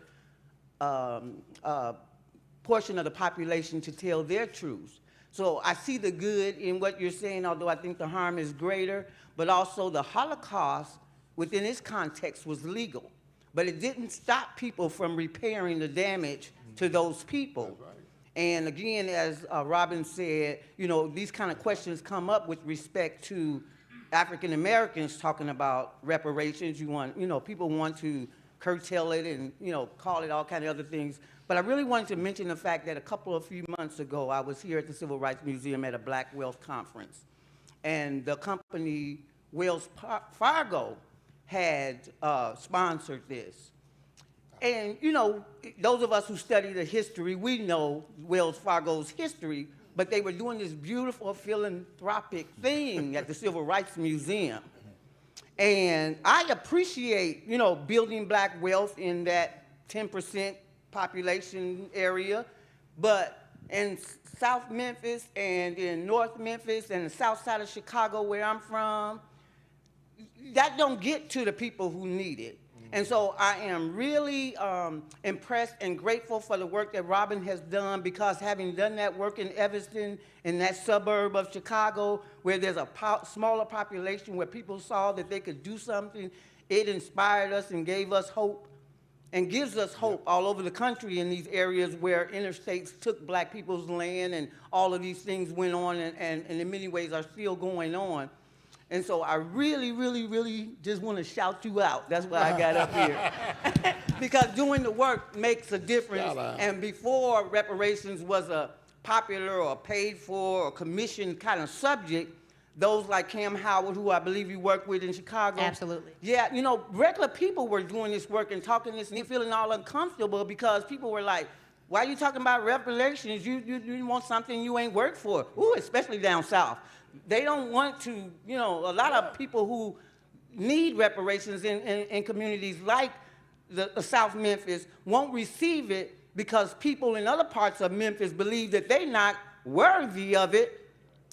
portion of the population to tell their truths. So I see the good in what you're saying, although I think the harm is greater, but also the Holocaust within its context was legal. But it didn't stop people from repairing the damage to those people. Right. And again, as Robin said, these kind of questions come up with respect to African Americans talking about reparations. People want to curtail it and, call it all kind of other things. But I really wanted to mention the fact that a few months ago, I was here at the Civil Rights Museum at a Black Wealth Conference. And the company Wells Fargo had sponsored this. And, those of us who study the history, we know Wells Fargo's history, but they were doing this beautiful philanthropic thing at the Civil Rights Museum. And I appreciate, building Black wealth in that 10% population area, but in South Memphis and in North Memphis and the south side of Chicago where I'm from, that don't get to the people who need it. And so I am really impressed and grateful for the work that Robin has done, because having done that work in Evanston, in that suburb of Chicago, where there's a smaller population, where people saw that they could do something, it inspired us and gave us hope and gives us hope all over the country in these areas where interstates took Black people's land and all of these things went on and in many ways are still going on. And so I really, really, really just want to shout you out. That's why I got up here. Because doing the work makes a difference. And before reparations was a popular or paid for or commissioned kind of subject, those like Cam Howard, who I believe you work with in Chicago. Absolutely. Yeah, regular people were doing this work and talking this and feeling all uncomfortable because people were like, why are you talking about reparations? You want something you ain't worked for. Ooh, especially down south. They don't want to, a lot of people who need reparations in communities like the South Memphis won't receive it because people in other parts of Memphis believe that they're not worthy of it.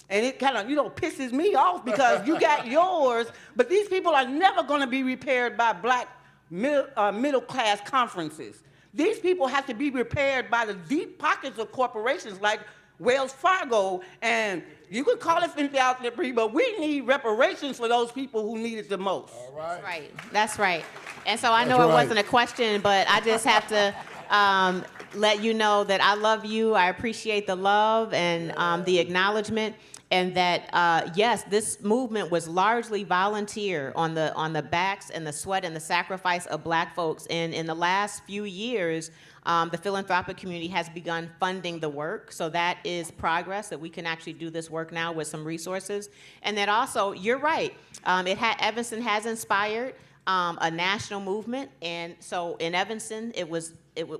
And it kind of, pisses me off because you got yours, but these people are never going to be repaired by Black middle-class conferences. These people have to be repaired by the deep pockets of corporations like Wells Fargo, and you could call it philanthropy, but we need reparations for those people who need it the most. All right. That's right. That's right. And so I know it wasn't a question, but I just have to let you know that I love you. I appreciate the love and the acknowledgement. And that, yes, this movement was largely volunteer on the backs and the sweat and the sacrifice of Black folks. And in the last few years, the philanthropic community has begun funding the work. So that is progress, that we can actually do this work now with some resources. And that also, you're right, Evanston has inspired a national movement. And so in Evanston,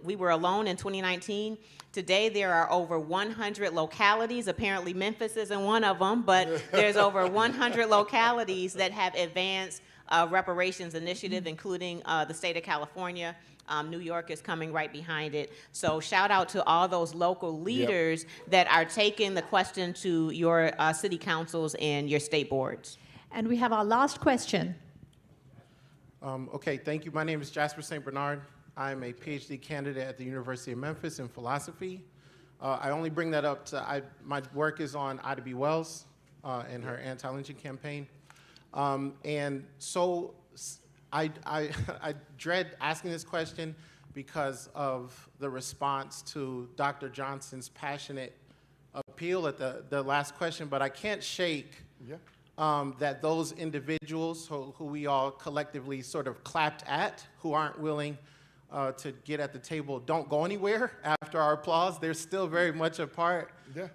we were alone in 2019. Today, there are over 100 localities. Apparently, Memphis isn't one of them, but there's over 100 localities that have advanced reparations initiative, including the state of California. New York is coming right behind it. So shout out to all those local leaders that are taking the question to your city councils and your state boards. And we have our last question. Okay, thank you. My name is Jasper St. Bernard. I'm a PhD candidate at the University of Memphis in philosophy. I only bring that up my work is on Ida B. Wells and her anti-lynching campaign. And so I dread asking this question because of the response to Dr. Johnson's passionate appeal at the last question, but I can't shake that those individuals who we all collectively sort of clapped at, who aren't willing to get at the table don't go anywhere after our applause. They're still very much a part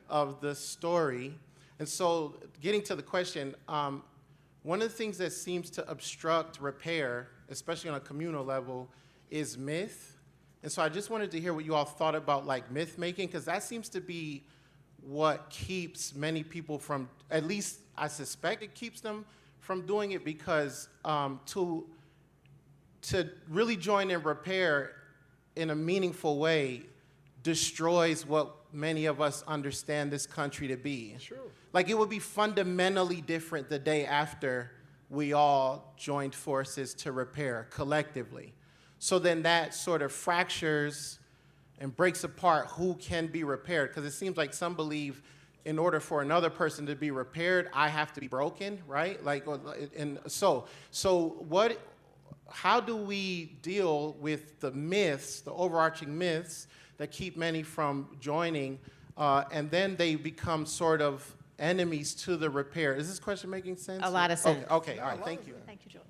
of the story. And so getting to the question, one of the things that seems to obstruct repair, especially on a communal level, is myth. And so I just wanted to hear what you all thought about like myth making, because that seems to be what keeps many people from, at least I suspect it keeps them from doing it, because to really join in repair in a meaningful way destroys what many of us understand this country to be. Sure. Like, it would be fundamentally different the day after we all joined forces to repair collectively. So then that sort of fractures and breaks apart who can be repaired, because it seems like some believe in order for another person to be repaired, I have to be broken, right? Like, and so how do we deal with the myths, the overarching myths that keep many from joining, and then they become sort of enemies to the repair? Is this question making sense? A lot of sense. Okay, all right, thank you. Thank you, Joel.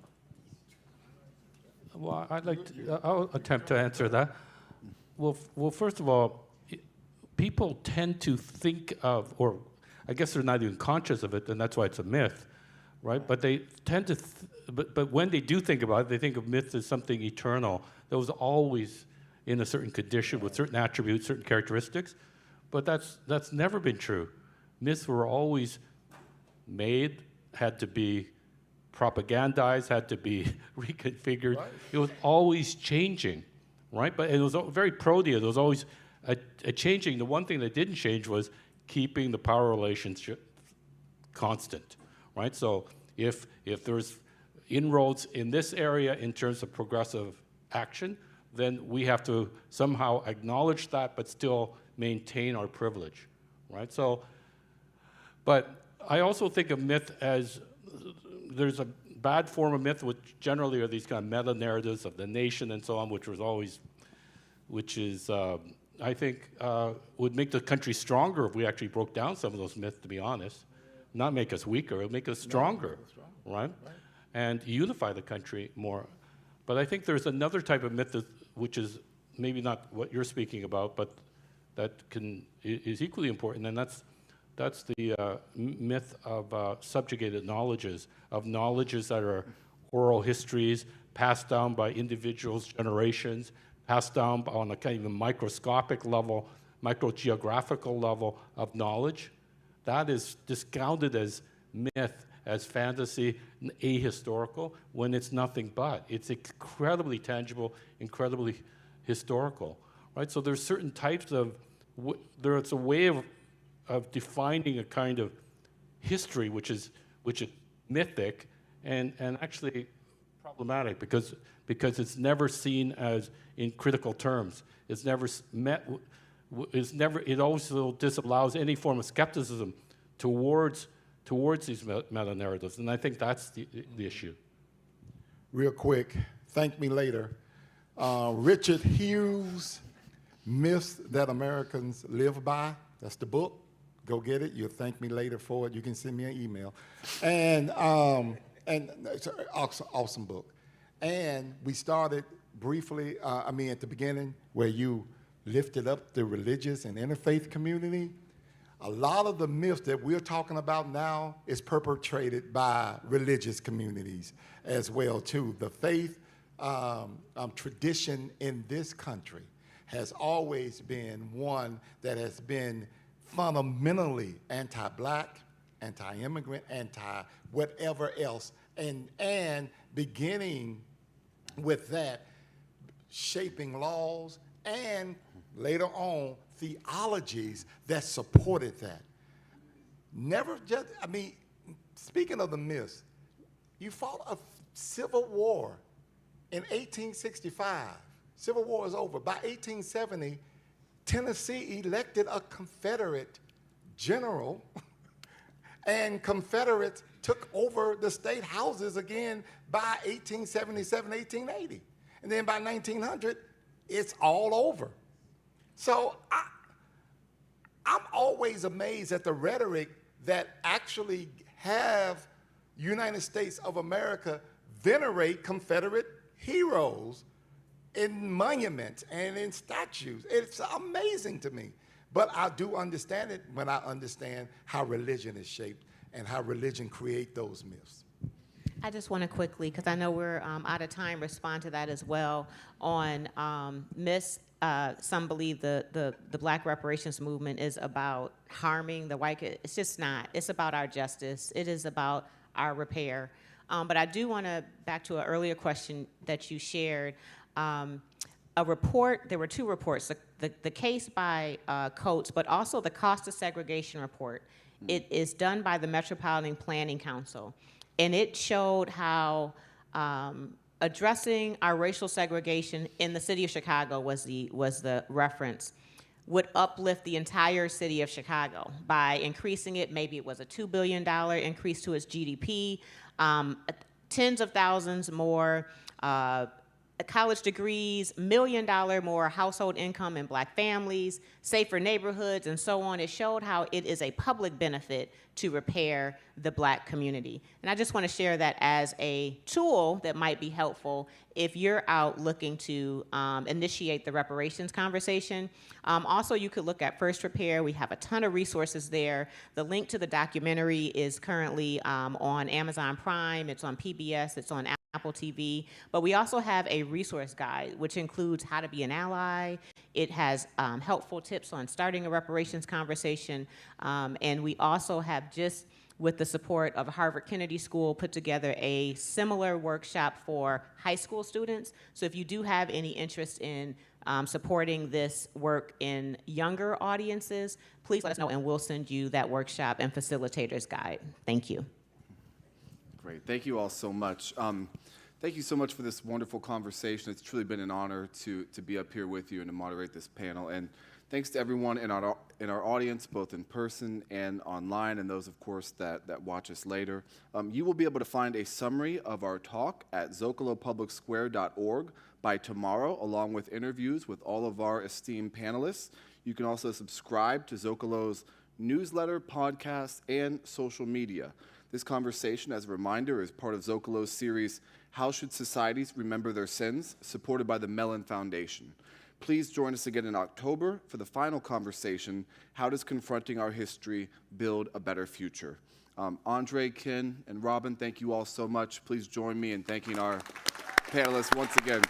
Well, I'll attempt to answer that. Well, first of all, people tend to think of, or I guess they're not even conscious of it, and that's why it's a myth, right? But they tend to, but when they do think about it, they think of myth as something eternal that was always in a certain condition with certain attributes, certain characteristics. But that's never been true. Myths were always made, had to be propagandized, had to be reconfigured. Right. It was always changing, right? But it was very protean. There was always a changing. The one thing that didn't change was keeping the power relationship constant, right? So if there's inroads in this area in terms of progressive action, then we have to somehow acknowledge that but still maintain our privilege, right? So, but I also think of myth as, there's a bad form of myth, which generally are these kind of meta-narratives of the nation and so on, which is, I think, would make the country stronger if we actually broke down some of those myths, to be honest. Not make us weaker, it would make us stronger, right? And unify the country more. But I think there's another type of myth which is maybe not what you're speaking about, but that is equally important, and that's the myth of subjugated knowledges, of knowledges that are oral histories, passed down by individuals, generations, passed down on a kind of a microscopic level, microgeographical level of knowledge. That is discounted as myth, as fantasy, ahistorical, when it's nothing but. It's incredibly tangible, incredibly historical, right? So there's certain types of, there's a way of defining a kind of history which is mythic and actually problematic because it's never seen as in critical terms. It's never met. It also disallows any form of skepticism towards these meta-narratives, and I think that's the issue. Real quick, thank me later. Richard Hughes' Myths That Americans Live By. That's the book. Go get it. You'll thank me later for it. You can send me an email. And it's an awesome book. And we started briefly, at the beginning, where you lifted up the religious and interfaith community. A lot of the myths that we're talking about now is perpetrated by religious communities as well, too. The faith tradition in this country has always been one that has been fundamentally anti-black, anti-immigrant, anti-whatever else, and beginning with that, shaping laws and later on theologies that supported that. Never just, speaking of the myths, you fought a civil war in 1865. Civil War is over. By 1870, Tennessee elected a Confederate general, and Confederates took over the state houses again by 1877, 1880. And then by 1900, it's all over. So I'm always amazed at the rhetoric that actually have United States of America venerate Confederate heroes in monuments and in statues. It's amazing to me. But I do understand it when I understand how religion is shaped and how religion create those myths. I just want to quickly, because I know we're out of time, respond to that as well on myths. Some believe the Black reparations movement is about harming the white. It's just not. It's about our justice. It is about our repair. But I do want to, back to an earlier question that you shared, a report, there were two reports, the case by Coates, but also the cost of segregation report. It is done by the Metropolitan Planning Council, and it showed how addressing our racial segregation in the city of Chicago was the reference, would uplift the entire city of Chicago by increasing it. Maybe it was a $2 billion increase to its GDP, tens of thousands more college degrees, $1 million more household income in Black families, safer neighborhoods, and so on. It showed how it is a public benefit to repair the Black community. And I just want to share that as a tool that might be helpful if you're out looking to initiate the reparations conversation. Also, you could look at First Repair. We have a ton of resources there. The link to the documentary is currently on Amazon Prime. It's on PBS. It's on Apple TV, but we also have a resource guide, which includes how to be an ally. It has helpful tips on starting a reparations conversation, and we also have, just with the support of Harvard Kennedy School, put together a similar workshop for high school students. So if you do have any interest in supporting this work in younger audiences, please let us know, and we'll send you that workshop and facilitator's guide. Thank you. Great. Thank you all so much. Thank you so much for this wonderful conversation. It's truly been an honor to be up here with you and to moderate this panel. And thanks to everyone in our audience, both in person and online, and those, of course, that watch us later. You will be able to find a summary of our talk at zocalopublicsquare.org by tomorrow, along with interviews with all of our esteemed panelists. You can also subscribe to Zócalo's newsletter, podcast, and social media. This conversation, as a reminder, is part of Zócalo's series, How Should Societies Remember Their Sins?, supported by the Mellon Foundation. Please join us again in October for the final conversation, How Does Confronting Our History Build a Better Future? Andre, Ken, and Robin, thank you all so much. Please join me in thanking our panelists once again.